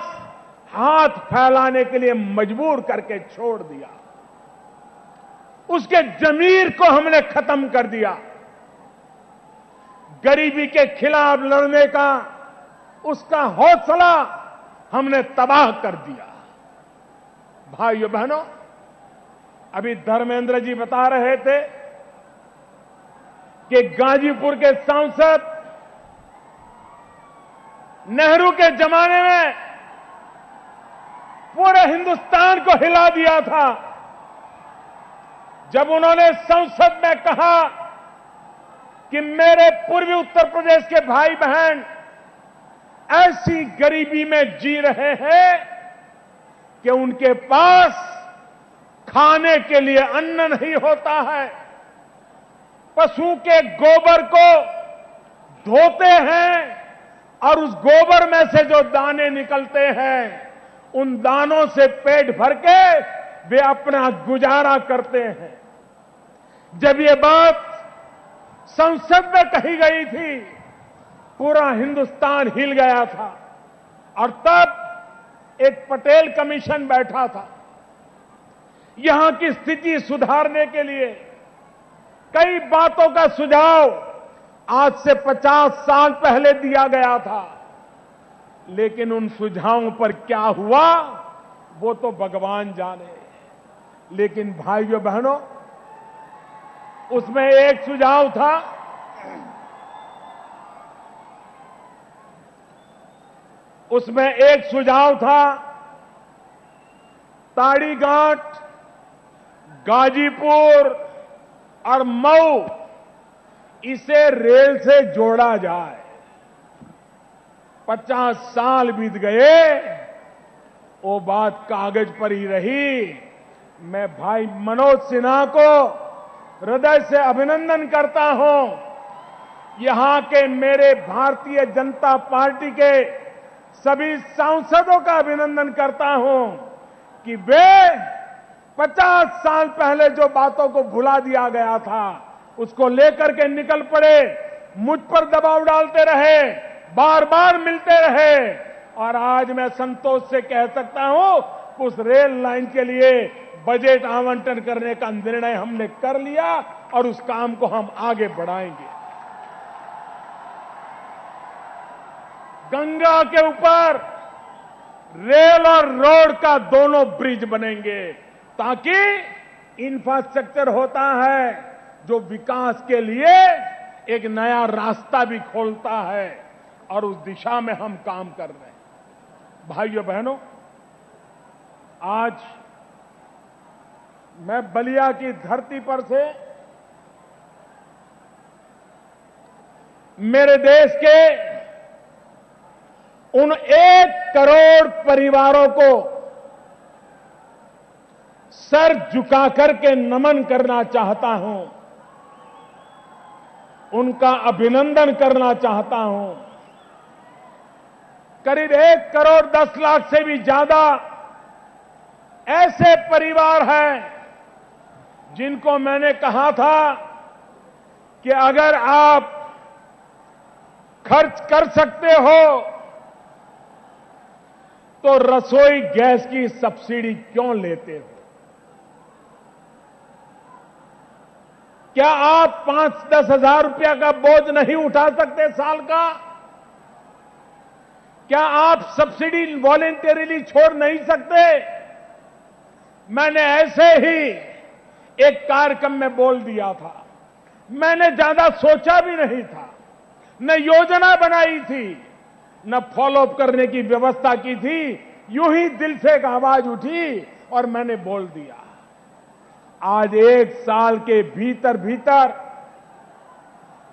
हाथ फैलाने के लिए मजबूर करके छोड़ दिया। उसके जमीर को हमने खत्म कर दिया। गरीबी के खिलाफ लड़ने का उसका हौसला हमने तबाह कर दिया। भाइयों बहनों, अभी धर्मेंद्र जी बता रहे थे कि गाजीपुर के सांसद नेहरू के जमाने में पूरे हिंदुस्तान को हिला दिया था जब उन्होंने संसद में कहा कि मेरे पूर्वी उत्तर प्रदेश के भाई बहन ऐसी गरीबी में जी रहे हैं कि उनके पास खाने के लिए अन्न नहीं होता है। पशु के गोबर को धोते हैं और उस गोबर में से जो दाने निकलते हैं उन दानों से पेट भर के वे अपना गुजारा करते हैं। जब ये बात संसद में कही गई थी, पूरा हिंदुस्तान हिल गया था और तब एक पटेल कमीशन बैठा था। यहां की स्थिति सुधारने के लिए कई बातों का सुझाव आज से 50 साल पहले दिया गया था, लेकिन उन सुझावों पर क्या हुआ वो तो भगवान जाने। लेकिन भाइयों बहनों, उसमें एक सुझाव था, ताड़ीघाट, गाजीपुर और मऊ इसे रेल से जोड़ा जाए। 50 साल बीत गए, वो बात कागज पर ही रही। मैं भाई मनोज सिन्हा को हृदय से अभिनंदन करता हूं। यहां के मेरे भारतीय जनता पार्टी के सभी सांसदों का अभिनंदन करता हूं कि वे 50 साल पहले जो बातों को भुला दिया गया था उसको लेकर के निकल पड़े, मुझ पर दबाव डालते रहे, बार बार मिलते रहे और आज मैं संतोष से कह सकता हूं कि उस रेल लाइन के लिए बजट आवंटन करने का निर्णय हमने कर लिया और उस काम को हम आगे बढ़ाएंगे। गंगा के ऊपर रेल और रोड का दोनों ब्रिज बनेंगे ताकि इंफ्रास्ट्रक्चर होता है जो विकास के लिए एक नया रास्ता भी खोलता है और उस दिशा में हम काम कर रहे हैं। भाइयों बहनों, आज मैं बलिया की धरती पर से मेरे देश के उन 1 करोड़ परिवारों को सर झुका करके नमन करना चाहता हूं, उनका अभिनंदन करना चाहता हूं। करीब 1 करोड़ 10 लाख से भी ज्यादा ऐसे परिवार हैं जिनको मैंने कहा था कि अगर आप खर्च कर सकते हो तो रसोई गैस की सब्सिडी क्यों लेते हो? क्या आप 5-10 हजार रुपया का बोझ नहीं उठा सकते साल का? क्या आप सब्सिडी वॉलेंटरीली छोड़ नहीं सकते? मैंने ऐसे ही एक कार्यक्रम में बोल दिया था। मैंने ज्यादा सोचा भी नहीं था, न योजना बनाई थी, न फॉलोअप करने की व्यवस्था की थी। यूं ही दिल से एक आवाज उठी और मैंने बोल दिया। आज 1 साल के भीतर भीतर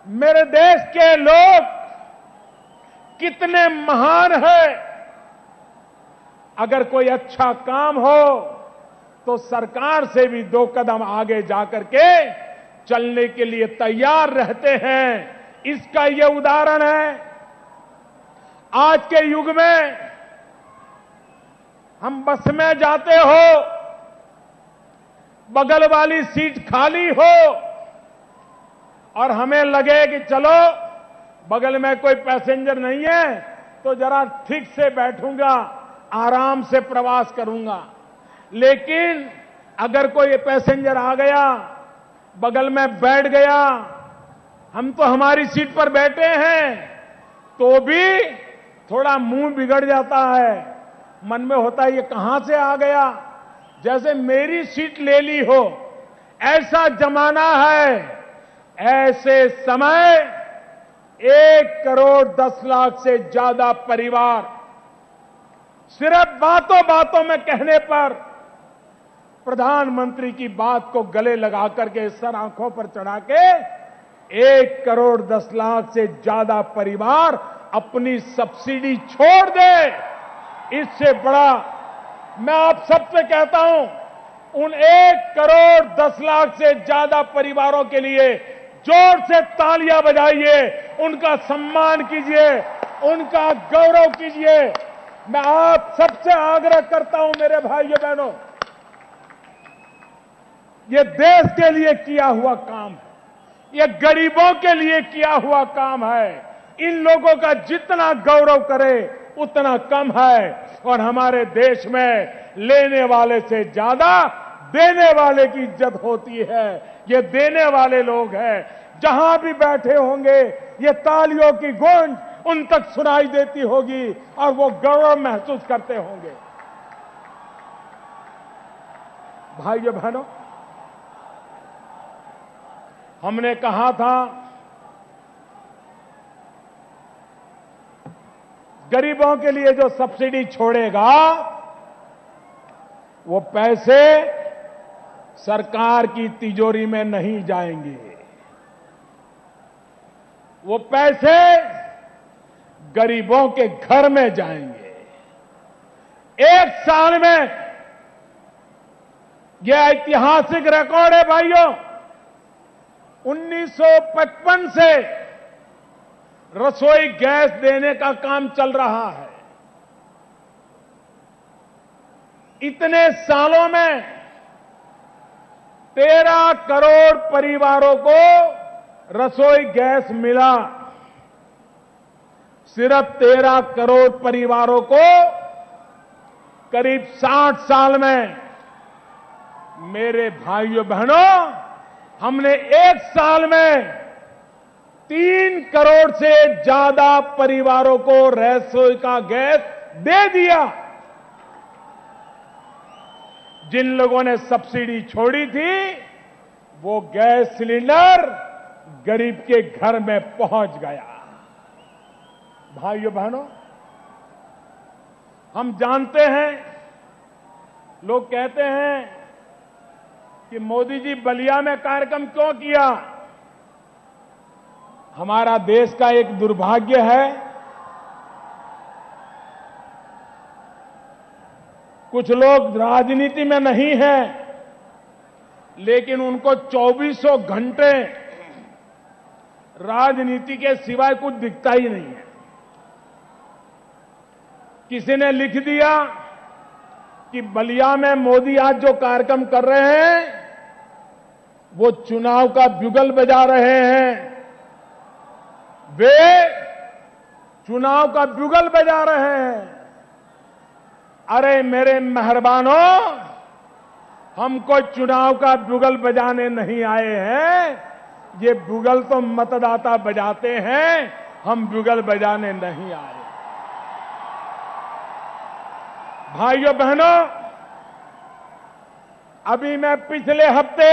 मेरे देश के लोग कितने महान हैं। अगर कोई अच्छा काम हो तो सरकार से भी 2 कदम आगे जाकर के चलने के लिए तैयार रहते हैं। इसका यह उदाहरण है। आज के युग में हम बस में जाते हो, बगल वाली सीट खाली हो और हमें लगे कि चलो बगल में कोई पैसेंजर नहीं है तो जरा ठीक से बैठूंगा, आराम से प्रवास करूंगा। लेकिन अगर कोई पैसेंजर आ गया, बगल में बैठ गया, हम तो हमारी सीट पर बैठे हैं तो भी थोड़ा मुंह बिगड़ जाता है। मन में होता है ये कहां से आ गया, जैसे मेरी सीट ले ली हो, ऐसा जमाना है। ऐसे समय 1,10,00,000 से ज्यादा परिवार सिर्फ बातों बातों में कहने पर प्रधानमंत्री की बात को गले लगा करके सर आंखों पर चढ़ा के 1,10,00,000 से ज्यादा परिवार अपनी सब्सिडी छोड़ दे। इससे बड़ा मैं आप सबसे कहता हूं, उन 1,10,00,000 से ज्यादा परिवारों के लिए जोर से तालियां बजाइए, उनका सम्मान कीजिए, उनका गौरव कीजिए। मैं आप सबसे आग्रह करता हूं मेरे भाइयों बहनों, ये देश के लिए किया हुआ काम है, ये गरीबों के लिए किया हुआ काम है। इन लोगों का जितना गौरव करे उतना कम है। और हमारे देश में लेने वाले से ज्यादा देने वाले की इज्जत होती है। ये देने वाले लोग हैं, जहां भी बैठे होंगे ये तालियों की गूंज उन तक सुनाई देती होगी और वो गौरव महसूस करते होंगे। भाइयों बहनों, हमने कहा था गरीबों के लिए जो सब्सिडी छोड़ेगा वो पैसे सरकार की तिजोरी में नहीं जाएंगे, वो पैसे गरीबों के घर में जाएंगे। एक साल में यह ऐतिहासिक रिकॉर्ड है भाइयों। 1955 से रसोई गैस देने का काम चल रहा है। इतने सालों में 13 करोड़ परिवारों को रसोई गैस मिला। सिर्फ 13 करोड़ परिवारों को करीब 60 साल में। मेरे भाइयों बहनों, हमने एक साल में 3 करोड़ से ज्यादा परिवारों को रसोई का गैस दे दिया। जिन लोगों ने सब्सिडी छोड़ी थी वो गैस सिलेंडर गरीब के घर में पहुंच गया। भाइयों बहनों, हम जानते हैं, लोग कहते हैं कि मोदी जी बलिया में कार्यक्रम क्यों किया। हमारा देश का एक दुर्भाग्य है, कुछ लोग राजनीति में नहीं हैं, लेकिन उनको 2400 घंटे राजनीति के सिवाय कुछ दिखता ही नहीं है। किसी ने लिख दिया कि बलिया में मोदी आज जो कार्यक्रम कर रहे हैं वो चुनाव का ब्यूगल बजा रहे हैं, वे चुनाव का ब्यूगल बजा रहे हैं। अरे मेरे मेहरबानों, हमको चुनाव का ब्यूगल बजाने नहीं आए हैं, ये ब्यूगल तो मतदाता बजाते हैं, हम ब्यूगल बजाने नहीं आए। भाइयों बहनों, अभी मैं पिछले हफ्ते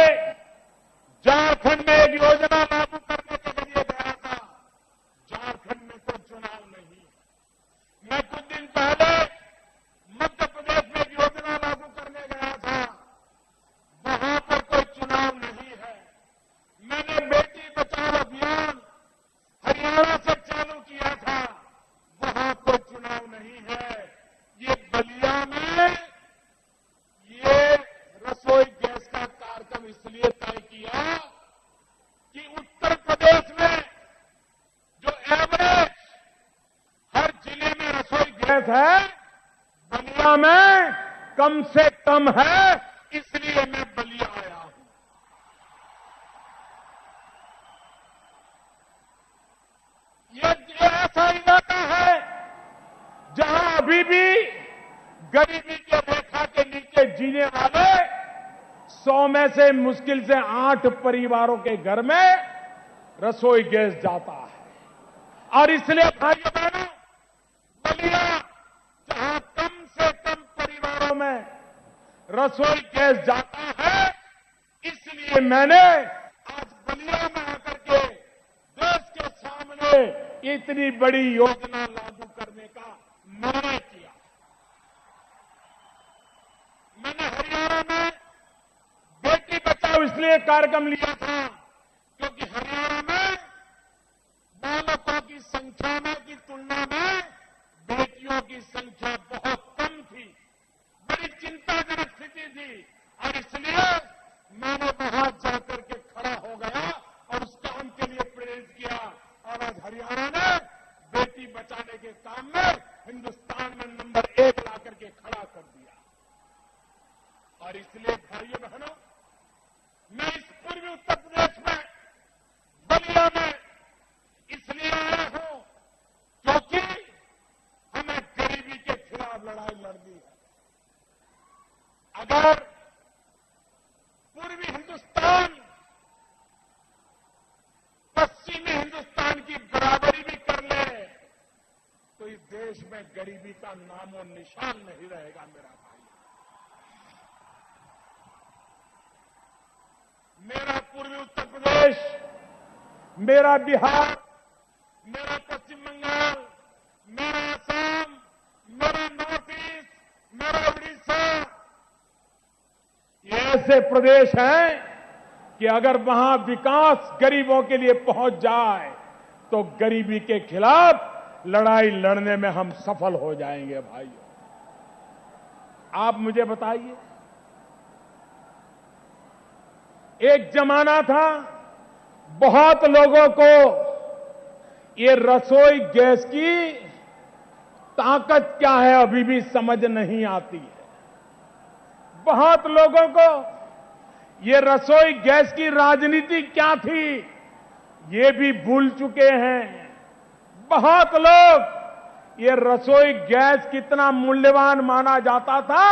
झारखंड में एक योजना लागू करने के लिए गया था। झारखंड में कोई चुनाव नहीं है। मैं कुछ दिन पहले मध्य प्रदेश में एक योजना लागू करने गया था, वहां पर कोई चुनाव नहीं है। मैंने बेटी बचाओ अभियान हरियाणा से चालू किया था, वहां कोई चुनाव नहीं है। ये बलिया में ये रसोई गैस का कार्यक्रम इसलिए तय किया कि उत्तर प्रदेश में जो एवरेज हर जिले में रसोई गैस है, बलिया में कम से कम है, इसलिए मैं बलिया आया हूं। ये ऐसा इलाका है जहां अभी भी गरीबी के रेखा के नीचे जीने वाले 100 में से मुश्किल से 8 परिवारों के घर में रसोई गैस जाता है। और इसलिए भाइयों बहनों, बलिया जहां कम से में रसोई गैस जाता है, इसलिए मैंने आज बलिया में आकर के देश के सामने इतनी बड़ी योजना लागू करने का निर्णय किया। मैंने हरियाणा में बेटी बचाओ इसलिए कार्यक्रम लिया था क्योंकि हरियाणा में बालकों की संख्या में की तुलना में बेटियों की संख्या बहुत कम थी, बड़ी चिंताजनक स्थिति थी, और इसलिए मैंने वहां जाकर के खड़ा हो गया और उस काम के लिए प्रेरित किया, और आज हरियाणा ने बेटी बचाने के काम में हिंदुस्तान में नंबर 1 ला करके खड़ा कर दिया। और इसलिए भाइयों बहनों, मैं इस पूर्वी उत्तर प्रदेश में बलिया में इसलिए आया हूं क्योंकि हमें गरीबी के खिलाफ लड़ाई लड़नी है। अगर पूर्वी हिंदुस्तान पश्चिमी हिंदुस्तान की बराबरी भी कर ले तो इस देश में गरीबी का नामो निशान नहीं रहेगा। मेरा भाई, मेरा पूर्वी उत्तर प्रदेश, मेरा बिहार, मेरा पश्चिम बंगाल, मेरा असम, मेरा नॉर्थ ईस्ट, मेरा उड़ीसा, ये ऐसे प्रदेश हैं कि अगर वहां विकास गरीबों के लिए पहुंच जाए तो गरीबी के खिलाफ लड़ाई लड़ने में हम सफल हो जाएंगे। भाइयों, आप मुझे बताइए, एक जमाना था बहुत लोगों को ये रसोई गैस की ताकत क्या है अभी भी समझ नहीं आती है। बहुत लोगों को ये रसोई गैस की राजनीति क्या थी ये भी भूल चुके हैं। बहुत लोग ये रसोई गैस कितना मूल्यवान माना जाता था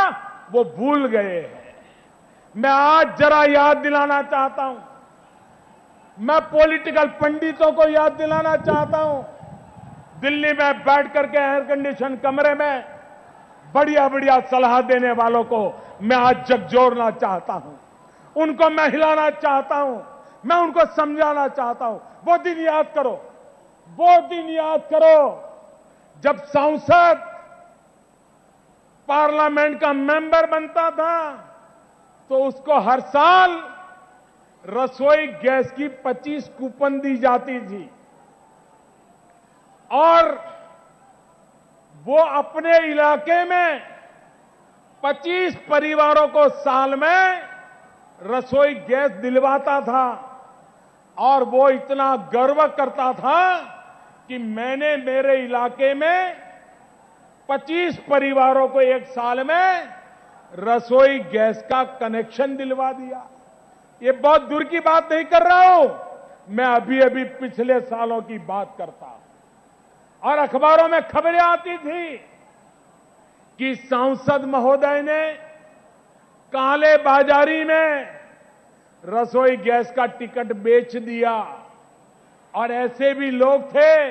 वो भूल गए हैं। मैं आज जरा याद दिलाना चाहता हूं, मैं पॉलिटिकल पंडितों को याद दिलाना चाहता हूं। दिल्ली में बैठ करके एयर कंडीशन कमरे में बढ़िया बढ़िया सलाह देने वालों को मैं आज झकझोरना चाहता हूं, उनको मैं हिलाना चाहता हूं, मैं उनको समझाना चाहता हूं। वो दिन याद करो, वो दिन याद करो जब सांसद पार्लियामेंट का मेंबर बनता था तो उसको हर साल रसोई गैस की 25 कूपन दी जाती थी और वो अपने इलाके में 25 परिवारों को साल में रसोई गैस दिलवाता था। और वो इतना गर्व करता था कि मैंने मेरे इलाके में 25 परिवारों को एक साल में रसोई गैस का कनेक्शन दिलवा दिया। ये बहुत दूर की बात नहीं कर रहा हूं, मैं अभी अभी पिछले सालों की बात करता हूं। और अखबारों में खबरें आती थी कि सांसद महोदय ने काले बाजारी में रसोई गैस का टिकट बेच दिया। और ऐसे भी लोग थे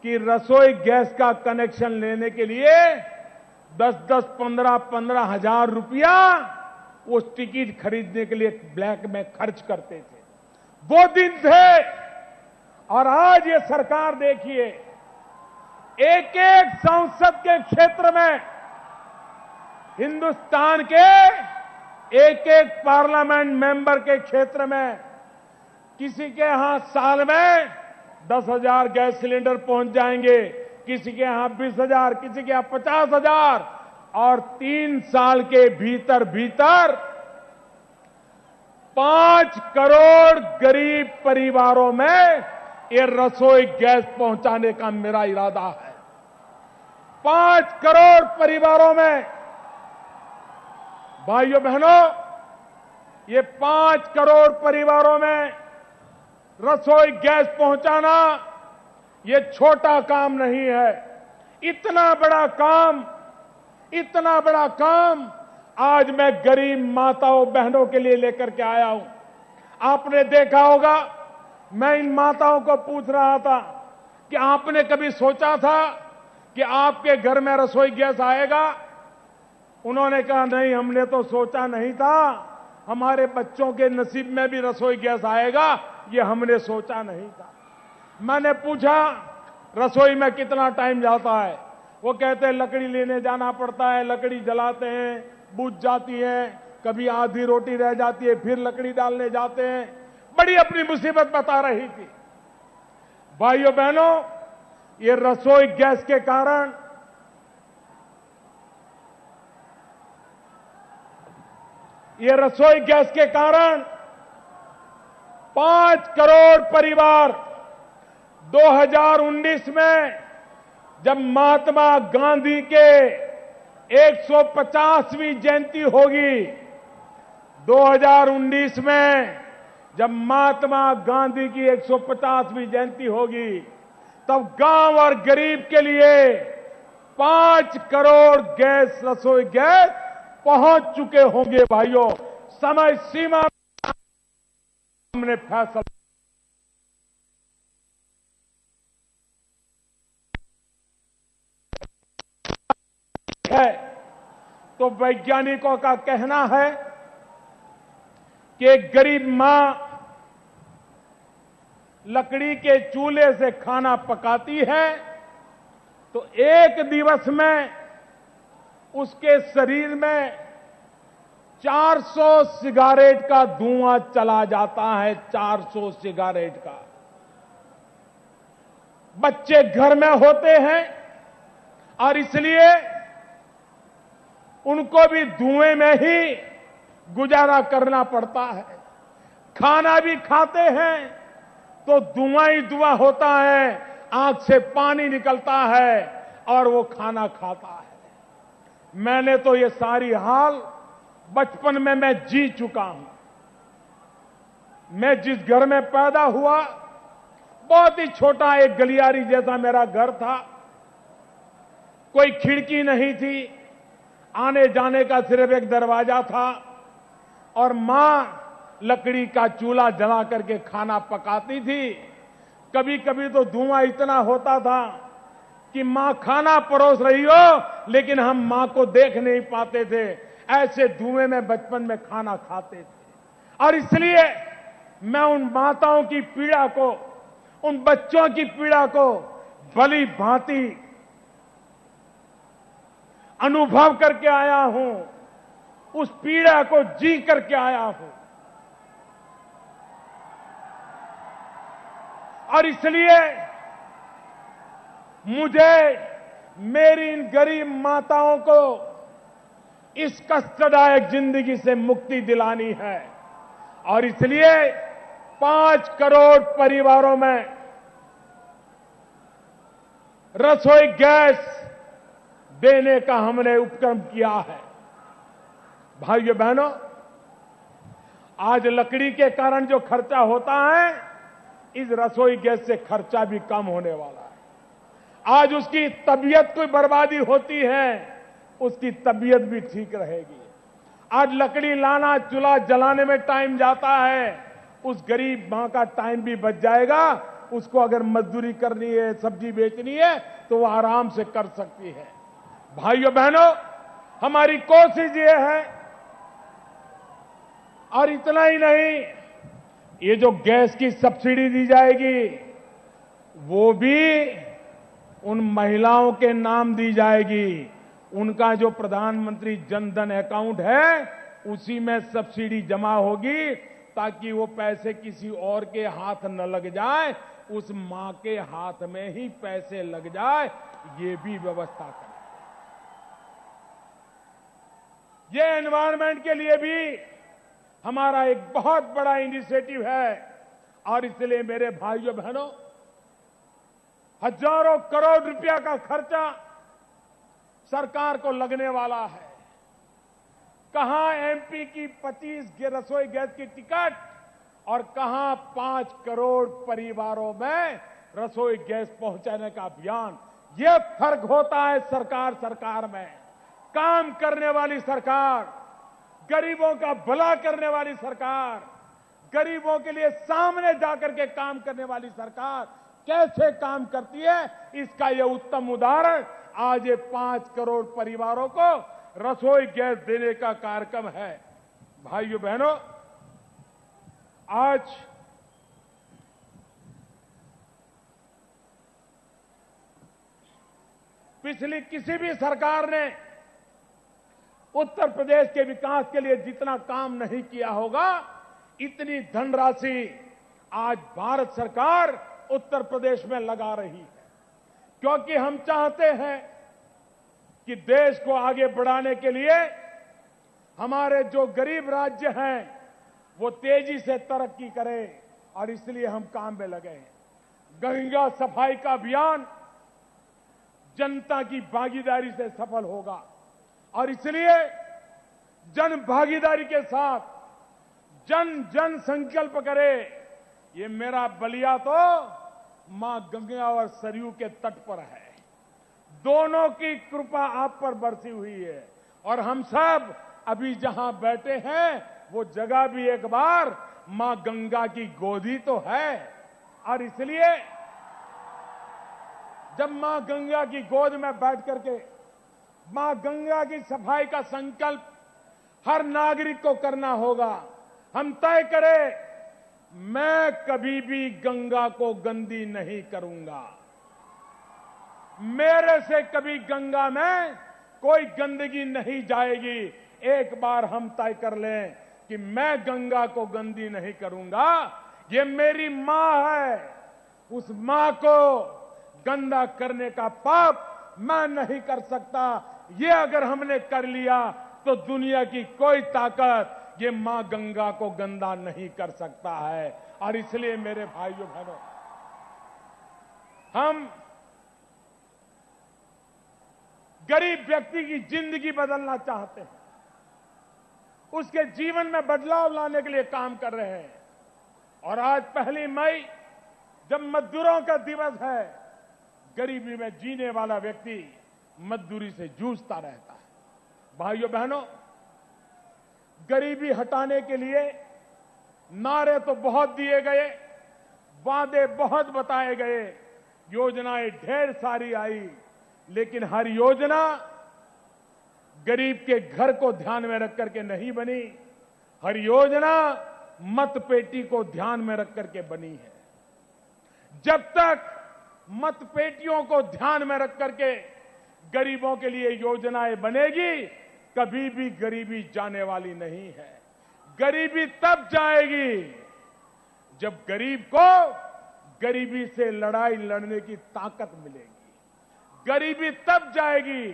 कि रसोई गैस का कनेक्शन लेने के लिए 10-10, 15-15 हजार रुपया उस टिकट खरीदने के लिए ब्लैक में खर्च करते थे। वो दिन थे। और आज ये सरकार देखिए, एक एक संसद के क्षेत्र में, हिंदुस्तान के एक एक पार्लियामेंट मेंबर के क्षेत्र में किसी के यहां साल में 10,000 गैस सिलेंडर पहुंच जाएंगे, किसी के यहां 20,000, किसी के यहां 50,000। और 3 साल के भीतर भीतर 5 करोड़ गरीब परिवारों में ये रसोई गैस पहुंचाने का मेरा इरादा है। 5 करोड़ परिवारों में, भाइयों बहनों, ये 5 करोड़ परिवारों में रसोई गैस पहुंचाना ये छोटा काम नहीं है। इतना बड़ा काम आज मैं गरीब माताओं बहनों के लिए लेकर के आया हूं। आपने देखा होगा, मैं इन माताओं को पूछ रहा था कि आपने कभी सोचा था कि आपके घर में रसोई गैस आएगा? उन्होंने कहा नहीं, हमने तो सोचा नहीं था, हमारे बच्चों के नसीब में भी रसोई गैस आएगा, ये हमने सोचा नहीं था। मैंने पूछा रसोई में कितना टाइम जाता है? वो कहते हैं लकड़ी लेने जाना पड़ता है, लकड़ी जलाते हैं, बुझ जाती है, कभी आधी रोटी रह जाती है, फिर लकड़ी डालने जाते हैं। बड़ी अपनी मुसीबत बता रही थी। भाइयों बहनों, ये रसोई गैस के कारण ये रसोई गैस के कारण 5 करोड़ परिवार 2019 में जब महात्मा गांधी के 150वीं जयंती होगी, 2019 में जब महात्मा गांधी की 150वीं जयंती होगी, तब गांव और गरीब के लिए 5 करोड़ गैस, रसोई गैस पहुंच चुके होंगे। भाइयों, समय सीमा हमने फैसला है। तो वैज्ञानिकों का कहना है कि एक गरीब मां लकड़ी के चूल्हे से खाना पकाती है तो एक दिवस में उसके शरीर में 400 सिगारेट का धुआं चला जाता है। 400 सिगारेट का। बच्चे घर में होते हैं और इसलिए उनको भी धुएं में ही गुजारा करना पड़ता है। खाना भी खाते हैं तो धुआं ही धुआं होता है, आंख से पानी निकलता है और वो खाना खाता है। मैंने तो ये सारी हाल बचपन में मैं जी चुका हूं। मैं जिस घर में पैदा हुआ, बहुत ही छोटा एक गलियारी जैसा मेरा घर था। कोई खिड़की नहीं थी, आने जाने का सिर्फ एक दरवाजा था और मां लकड़ी का चूल्हा जला करके खाना पकाती थी। कभी कभी तो धुआं इतना होता था कि मां खाना परोस रही हो लेकिन हम मां को देख नहीं पाते थे। ऐसे धुएं में बचपन में खाना खाते थे। और इसलिए मैं उन माताओं की पीड़ा को, उन बच्चों की पीड़ा को भली भांति अनुभव करके आया हूं, उस पीड़ा को जी करके आया हूं। और इसलिए मुझे मेरी इन गरीब माताओं को इस कष्टदायक जिंदगी से मुक्ति दिलानी है। और इसलिए 5 करोड़ परिवारों में रसोई गैस देने का हमने उपक्रम किया है। भाइयों बहनों, आज लकड़ी के कारण जो खर्चा होता है, इस रसोई गैस से खर्चा भी कम होने वाला है। आज उसकी तबीयत कोई बर्बादी होती है, उसकी तबीयत भी ठीक रहेगी। आज लकड़ी लाना, चूल्हा जलाने में टाइम जाता है, उस गरीब मां का टाइम भी बच जाएगा। उसको अगर मजदूरी करनी है, सब्जी बेचनी है, तो वो आराम से कर सकती है। भाइयों बहनों, हमारी कोशिश ये है, और इतना ही नहीं, ये जो गैस की सब्सिडी दी जाएगी वो भी उन महिलाओं के नाम दी जाएगी। उनका जो प्रधानमंत्री जन धन अकाउंट है उसी में सब्सिडी जमा होगी, ताकि वो पैसे किसी और के हाथ न लग जाए, उस मां के हाथ में ही पैसे लग जाए, ये भी व्यवस्था करें। ये एनवायरमेंट के लिए भी हमारा एक बहुत बड़ा इनिशिएटिव है। और इसलिए मेरे भाइयों बहनों, हजारों करोड़ रुपया का खर्चा सरकार को लगने वाला है। कहां एमपी की 25 रसोई गैस की टिकट और कहां 5 करोड़ परिवारों में रसोई गैस पहुंचाने का अभियान। यह फर्क होता है सरकार में। काम करने वाली सरकार, गरीबों का भला करने वाली सरकार, गरीबों के लिए सामने जाकर के काम करने वाली सरकार कैसे काम करती है, इसका यह उत्तम उदाहरण आज ये 5 करोड़ परिवारों को रसोई गैस देने का कार्यक्रम है। भाइयों बहनों, आज पिछली किसी भी सरकार ने उत्तर प्रदेश के विकास के लिए जितना काम नहीं किया होगा, इतनी धनराशि आज भारत सरकार उत्तर प्रदेश में लगा रही है, क्योंकि हम चाहते हैं कि देश को आगे बढ़ाने के लिए हमारे जो गरीब राज्य हैं वो तेजी से तरक्की करें, और इसलिए हम काम में लगे हैं। गंगा सफाई का अभियान जनता की भागीदारी से सफल होगा, और इसलिए जन भागीदारी के साथ जन जन संकल्प करे। ये मेरा बलिया तो मां गंगा और सरयू के तट पर है, दोनों की कृपा आप पर बरसी हुई है, और हम सब अभी जहां बैठे हैं वो जगह भी एक बार मां गंगा की गोदी तो है। और इसलिए जब मां गंगा की गोद में बैठ करके मां गंगा की सफाई का संकल्प हर नागरिक को करना होगा। हम तय करें, मैं कभी भी गंगा को गंदी नहीं करूंगा, मेरे से कभी गंगा में कोई गंदगी नहीं जाएगी। एक बार हम तय कर लें कि मैं गंगा को गंदी नहीं करूंगा, ये मेरी मां है, उस मां को गंदा करने का पाप मैं नहीं कर सकता। ये अगर हमने कर लिया तो दुनिया की कोई ताकत ये मां गंगा को गंदा नहीं कर सकता है। और इसलिए मेरे भाइयों बहनों, हम गरीब व्यक्ति की जिंदगी बदलना चाहते हैं, उसके जीवन में बदलाव लाने के लिए काम कर रहे हैं। और आज 1 मई जब मजदूरों का दिवस है, गरीबी में जीने वाला व्यक्ति मजदूरी से जूझता रहता है। भाइयों बहनों, गरीबी हटाने के लिए नारे तो बहुत दिए गए, वादे बहुत बताए गए, योजनाएं ढेर सारी आई, लेकिन हर योजना गरीब के घर को ध्यान में रख करके नहीं बनी, हर योजना मतपेटी को ध्यान में रख करके बनी है। जब तक मतपेटियों को ध्यान में रख करके गरीबों के लिए योजनाएं बनेगी, कभी भी गरीबी जाने वाली नहीं है। गरीबी तब जाएगी जब गरीब को गरीबी से लड़ाई लड़ने की ताकत मिलेगी। गरीबी तब जाएगी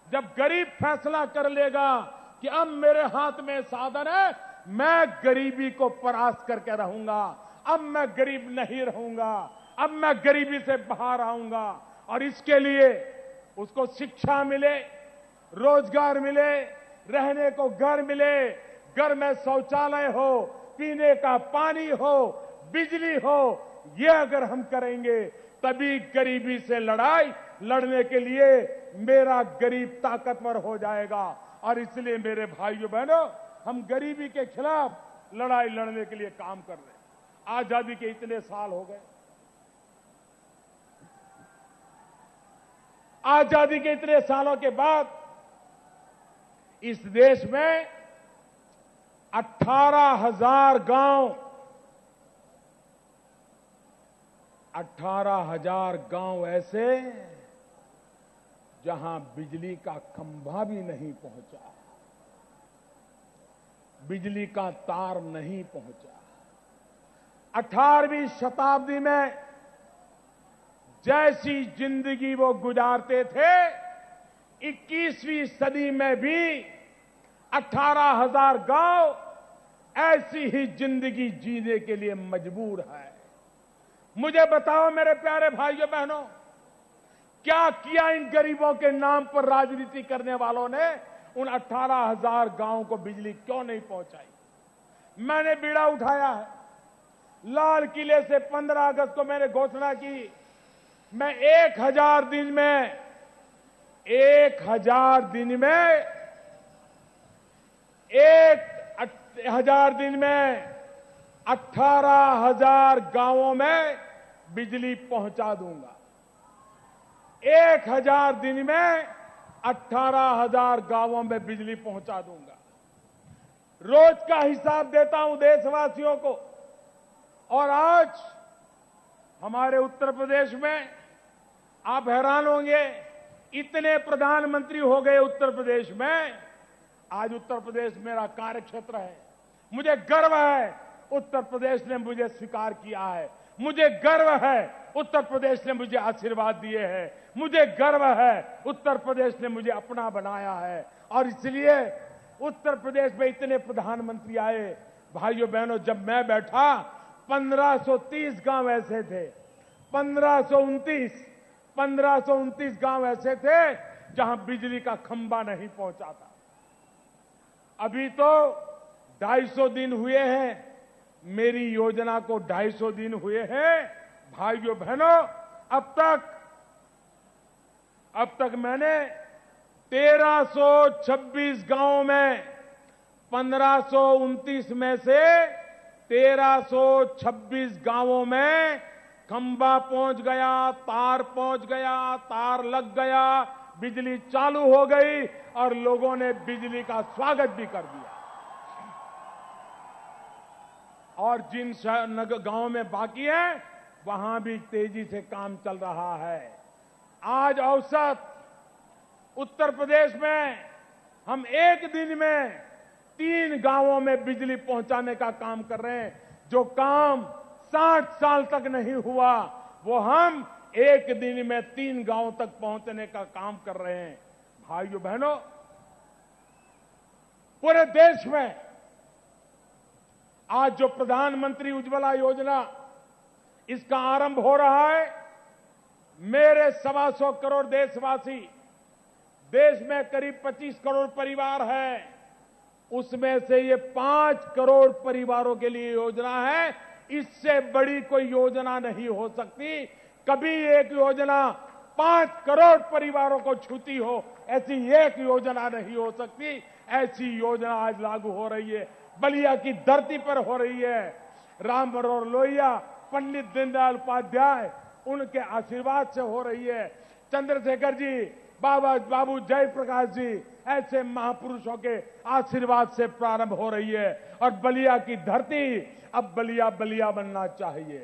जब गरीब फैसला कर लेगा कि अब मेरे हाथ में साधन है, मैं गरीबी को परास्त करके रहूंगा, अब मैं गरीब नहीं रहूंगा, अब मैं गरीबी से बाहर आऊंगा। और इसके लिए उसको शिक्षा मिले, रोजगार मिले, रहने को घर मिले, घर में शौचालय हो, पीने का पानी हो, बिजली हो। ये अगर हम करेंगे तभी गरीबी से लड़ाई लड़ने के लिए मेरा गरीब ताकतवर हो जाएगा। और इसलिए मेरे भाइयों बहनों, हम गरीबी के खिलाफ लड़ाई लड़ने के लिए काम कर रहे हैं। आजादी के इतने साल हो गए, आजादी के इतने सालों के बाद इस देश में 18,000 गांव, 18,000 गांव ऐसे जहां बिजली का खंभा भी नहीं पहुंचा, बिजली का तार नहीं पहुंचा। 18वीं शताब्दी में जैसी जिंदगी वो गुजारते थे, 21वीं सदी में भी 18,000 गांव ऐसी ही जिंदगी जीने के लिए मजबूर है। मुझे बताओ मेरे प्यारे भाइयों बहनों, क्या किया इन गरीबों के नाम पर राजनीति करने वालों ने? उन 18,000 गांवों को बिजली क्यों नहीं पहुंचाई? मैंने बीड़ा उठाया है। लाल किले से 15 अगस्त को मैंने घोषणा की, मैं 1,000 दिन में 1,000 दिन में 1,000 दिन में 18,000 गांवों में बिजली पहुंचा दूंगा। 1,000 दिन में 18,000 गांवों में बिजली पहुंचा दूंगा। रोज का हिसाब देता हूं देशवासियों को। और आज हमारे उत्तर प्रदेश में आप हैरान होंगे, इतने प्रधानमंत्री हो गए उत्तर प्रदेश में। आज उत्तर प्रदेश मेरा कार्यक्षेत्र है। मुझे गर्व है उत्तर प्रदेश ने मुझे स्वीकार किया है। मुझे गर्व है उत्तर प्रदेश ने मुझे आशीर्वाद दिए हैं। मुझे गर्व है उत्तर प्रदेश ने मुझे अपना बनाया है। और इसलिए उत्तर प्रदेश में इतने प्रधानमंत्री आए। भाइयों बहनों, जब मैं बैठा 1530 गांव ऐसे थे, 1529 गांव ऐसे थे जहां बिजली का खंभा नहीं पहुंचा था। अभी तो 250 दिन हुए हैं, मेरी योजना को 250 दिन हुए हैं। भाइयों बहनों, अब तक मैंने 1326 गांवों में 1529 में से 1326 गांवों में खंभा पहुंच गया, तार पहुंच गया, तार लग गया, बिजली चालू हो गई और लोगों ने बिजली का स्वागत भी कर दिया। और जिन गांवों में बाकी है वहां भी तेजी से काम चल रहा है। आज औसत उत्तर प्रदेश में हम एक दिन में 3 गांवों में बिजली पहुंचाने का काम कर रहे हैं। जो काम 60 साल तक नहीं हुआ वो हम एक दिन में 3 गांवों तक पहुंचने का काम कर रहे हैं। भाइयों बहनों, पूरे देश में आज जो प्रधानमंत्री उज्ज्वला योजना इसका आरंभ हो रहा है, मेरे 125 करोड़ देशवासी, देश में करीब 25 करोड़ परिवार है, उसमें से ये 5 करोड़ परिवारों के लिए योजना है। इससे बड़ी कोई योजना नहीं हो सकती। कभी एक योजना 5 करोड़ परिवारों को छूती हो, ऐसी एक योजना नहीं हो सकती। ऐसी योजना आज लागू हो रही है, बलिया की धरती पर हो रही है। राम मनोहर लोहिया, पंडित दीनदयाल उपाध्याय, उनके आशीर्वाद से हो रही है। चंद्रशेखर जी, बाबू जयप्रकाश जी, ऐसे महापुरुषों के आशीर्वाद से प्रारंभ हो रही है। और बलिया की धरती अब बलिया बलिया बनना चाहिए।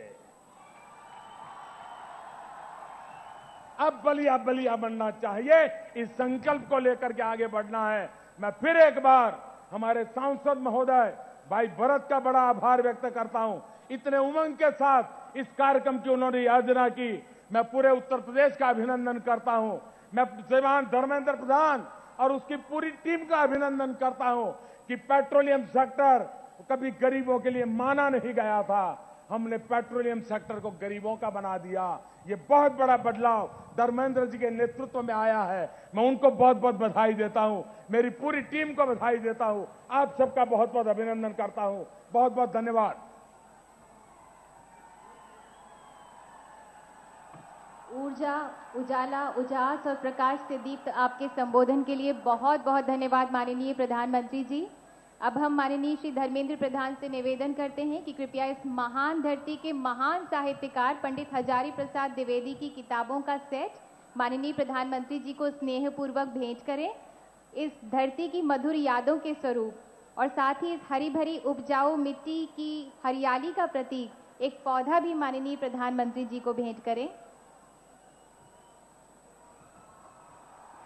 अब बलिया बलिया बनना चाहिए। इस संकल्प को लेकर के आगे बढ़ना है। मैं फिर एक बार हमारे सांसद महोदय भाई भरत का बड़ा आभार व्यक्त करता हूं। इतने उमंग के साथ इस कार्यक्रम की उन्होंने योजना की। मैं पूरे उत्तर प्रदेश का अभिनंदन करता हूं। मैं श्रीमान धर्मेंद्र प्रधान और उसकी पूरी टीम का अभिनंदन करता हूं कि पेट्रोलियम सेक्टर कभी गरीबों के लिए माना नहीं गया था। हमने पेट्रोलियम सेक्टर को गरीबों का बना दिया। ये बहुत बड़ा बदलाव धर्मेंद्र जी के नेतृत्व में आया है। मैं उनको बहुत बहुत बधाई देता हूं, मेरी पूरी टीम को बधाई देता हूं। आप सबका बहुत बहुत अभिनंदन करता हूं। बहुत बहुत धन्यवाद। ऊर्जा, उजाला, उजास और प्रकाश से दीप्त आपके संबोधन के लिए बहुत बहुत धन्यवाद माननीय प्रधानमंत्री जी। अब हम माननीय श्री धर्मेंद्र प्रधान से निवेदन करते हैं कि कृपया इस महान धरती के महान साहित्यकार पंडित हजारी प्रसाद द्विवेदी की किताबों का सेट माननीय प्रधानमंत्री जी को स्नेहपूर्वक भेंट करें। इस धरती की मधुर यादों के स्वरूप और साथ ही इस हरी भरी उपजाऊ मिट्टी की हरियाली का प्रतीक एक पौधा भी माननीय प्रधानमंत्री जी को भेंट करें।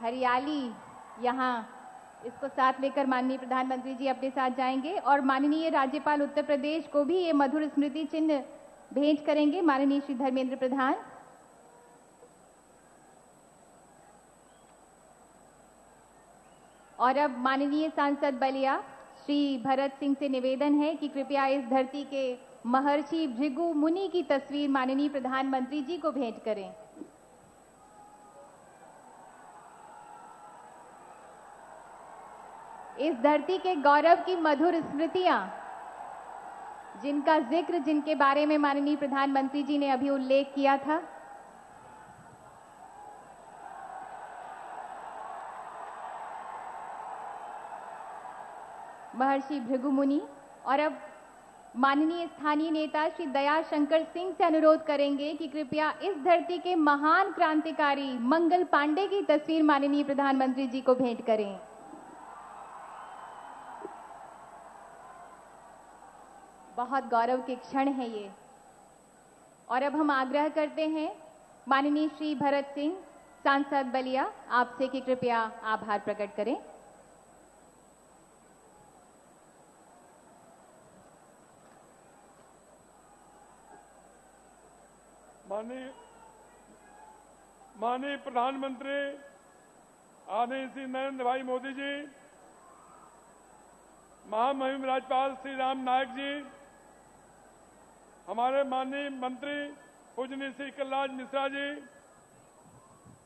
हरियाली यहाँ इसको साथ लेकर माननीय प्रधानमंत्री जी अपने साथ जाएंगे और माननीय राज्यपाल उत्तर प्रदेश को भी ये मधुर स्मृति चिन्ह भेंट करेंगे माननीय श्री धर्मेंद्र प्रधान। और अब माननीय सांसद बलिया श्री भरत सिंह से निवेदन है कि कृपया इस धरती के महर्षि भृगु मुनि की तस्वीर माननीय प्रधानमंत्री जी को भेंट करें। इस धरती के गौरव की मधुर स्मृतियां, जिनका जिक्र, जिनके बारे में माननीय प्रधानमंत्री जी ने अभी उल्लेख किया था, महर्षि भृगु मुनि। और अब माननीय स्थानीय नेता श्री दया शंकर सिंह से अनुरोध करेंगे कि कृपया इस धरती के महान क्रांतिकारी मंगल पांडे की तस्वीर माननीय प्रधानमंत्री जी को भेंट करें। बहुत गौरव के क्षण है ये। और अब हम आग्रह करते हैं माननीय श्री भरत सिंह सांसद बलिया आपसे कि कृपया आभार प्रकट करें। माननीय प्रधानमंत्री आदरणीय श्री नरेंद्र भाई मोदी जी, महामहिम राज्यपाल श्री राम नायक जी, हमारे माननीय मंत्री पूजनीय श्री कलराज मिश्रा जी,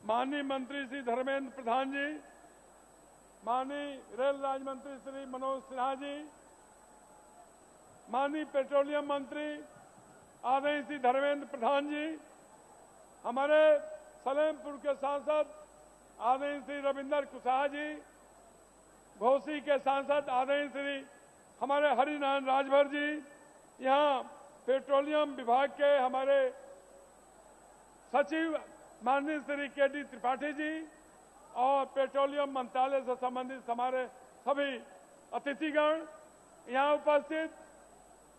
माननीय मंत्री श्री धर्मेंद्र प्रधान जी, माननीय रेल राज्य मंत्री श्री मनोज सिन्हा जी, माननीय पेट्रोलियम मंत्री आदरणीय श्री धर्मेंद्र प्रधान जी, हमारे सलेमपुर के सांसद आदरणीय श्री रविंदर कुशवाहा जी, घोसी के सांसद आदरणीय श्री हमारे हरिनारायण राजभर जी, यहाँ पेट्रोलियम विभाग के हमारे सचिव माननीय श्री के.डी. त्रिपाठी जी और पेट्रोलियम मंत्रालय से संबंधित हमारे सभी अतिथिगण, यहाँ उपस्थित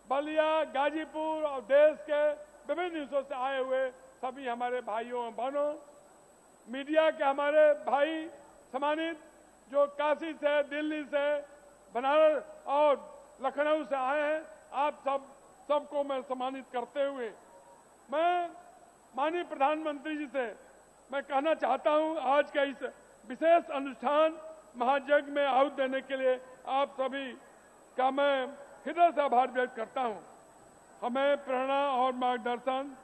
बलिया, गाजीपुर और देश के विभिन्न हिस्सों से आए हुए सभी हमारे भाइयों और बहनों, मीडिया के हमारे भाई सम्मानित जो काशी से, दिल्ली से, बनारस और लखनऊ से आए हैं, आप सबको मैं सम्मानित करते हुए मैं माननीय प्रधानमंत्री जी से मैं कहना चाहता हूं, आज का इस विशेष अनुष्ठान महायज्ञ में आहुति देने के लिए आप सभी का मैं हृदय से आभार व्यक्त करता हूं। हमें प्रेरणा और मार्गदर्शन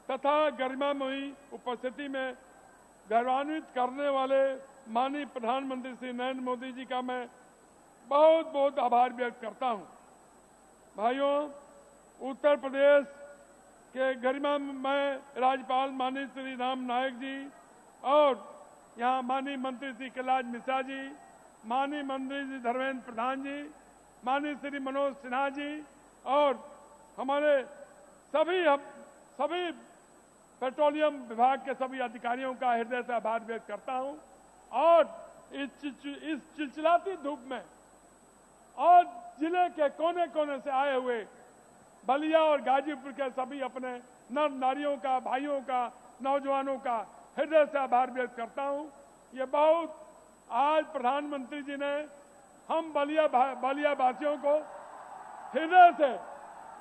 तथा गरिमामयी उपस्थिति में गौरवान्वित करने वाले माननीय प्रधानमंत्री श्री नरेंद्र मोदी जी का मैं बहुत बहुत आभार व्यक्त करता हूं। भाइयों, उत्तर प्रदेश के गरिमामय राज्यपाल माननीय श्री राम नायक जी और यहाँ माननीय मंत्री श्री कलराज मिश्रा जी, माननीय मंत्री श्री धर्मेंद्र प्रधान जी, माननीय श्री मनोज सिन्हा जी और हमारे सभी पेट्रोलियम विभाग के सभी अधिकारियों का हृदय से आभार व्यक्त करता हूं। और इस चिलचिलाती धूप में और जिले के कोने कोने से आए हुए बलिया और गाजीपुर के सभी अपने नर नारियों का, भाइयों का, नौजवानों का हृदय से आभार व्यक्त करता हूं। ये बहुत आज प्रधानमंत्री जी ने हम बलिया वासियों को हृदय से,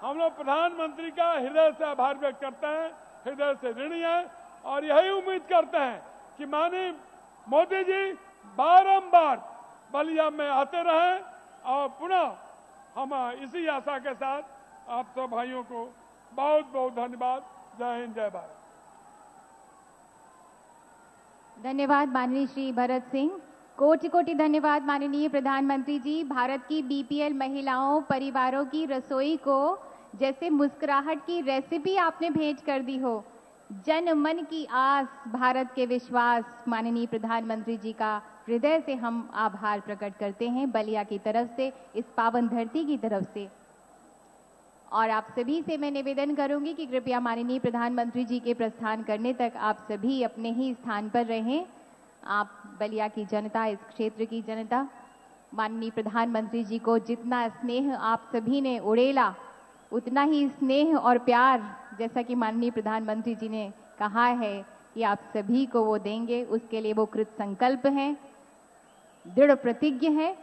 हम लोग प्रधानमंत्री का हृदय से आभार व्यक्त करते हैं, हृदय से ऋणी है और यही उम्मीद करते हैं कि माननीय मोदी जी बारंबार बलिया में आते रहें और पुनः हम इसी आशा के साथ आप सब भाइयों को बहुत बहुत धन्यवाद। जय हिंद, जय भारत। धन्यवाद माननीय श्री भरत सिंह। कोटि कोटि धन्यवाद माननीय प्रधानमंत्री जी। भारत की बीपीएल महिलाओं, परिवारों की रसोई को जैसे मुस्कुराहट की रेसिपी आपने भेंट कर दी हो। जन मन की आस, भारत के विश्वास, माननीय प्रधानमंत्री जी का हृदय से हम आभार प्रकट करते हैं बलिया की तरफ से, इस पावन धरती की तरफ से। और आप सभी से मैं निवेदन करूंगी कि कृपया माननीय प्रधानमंत्री जी के प्रस्थान करने तक आप सभी अपने ही स्थान पर रहें। आप बलिया की जनता, इस क्षेत्र की जनता, माननीय प्रधानमंत्री जी को जितना स्नेह आप सभी ने उड़ेला, उतना ही स्नेह और प्यार, जैसा कि माननीय प्रधानमंत्री जी ने कहा है कि आप सभी को वो देंगे, उसके लिए वो कृत संकल्प हैं, दृढ़ प्रतिज्ञ हैं।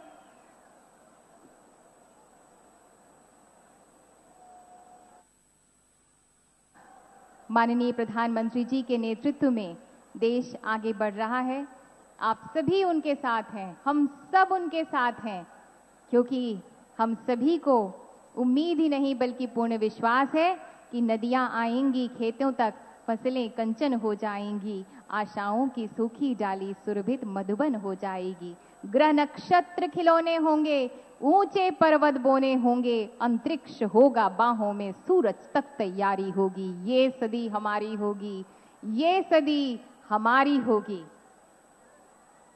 माननीय प्रधानमंत्री जी के नेतृत्व में देश आगे बढ़ रहा है। आप सभी उनके साथ हैं, हम सब उनके साथ हैं, क्योंकि हम सभी को उम्मीद ही नहीं बल्कि पूर्ण विश्वास है कि नदियां आएंगी खेतों तक, फसलें कंचन हो जाएंगी, आशाओं की सूखी डाली सुरभित मधुबन हो जाएगी, ग्रह नक्षत्र खिलौने होंगे, ऊंचे पर्वत बोने होंगे, अंतरिक्ष होगा बाहों में, सूरज तक तैयारी होगी। ये सदी हमारी होगी, ये सदी हमारी होगी।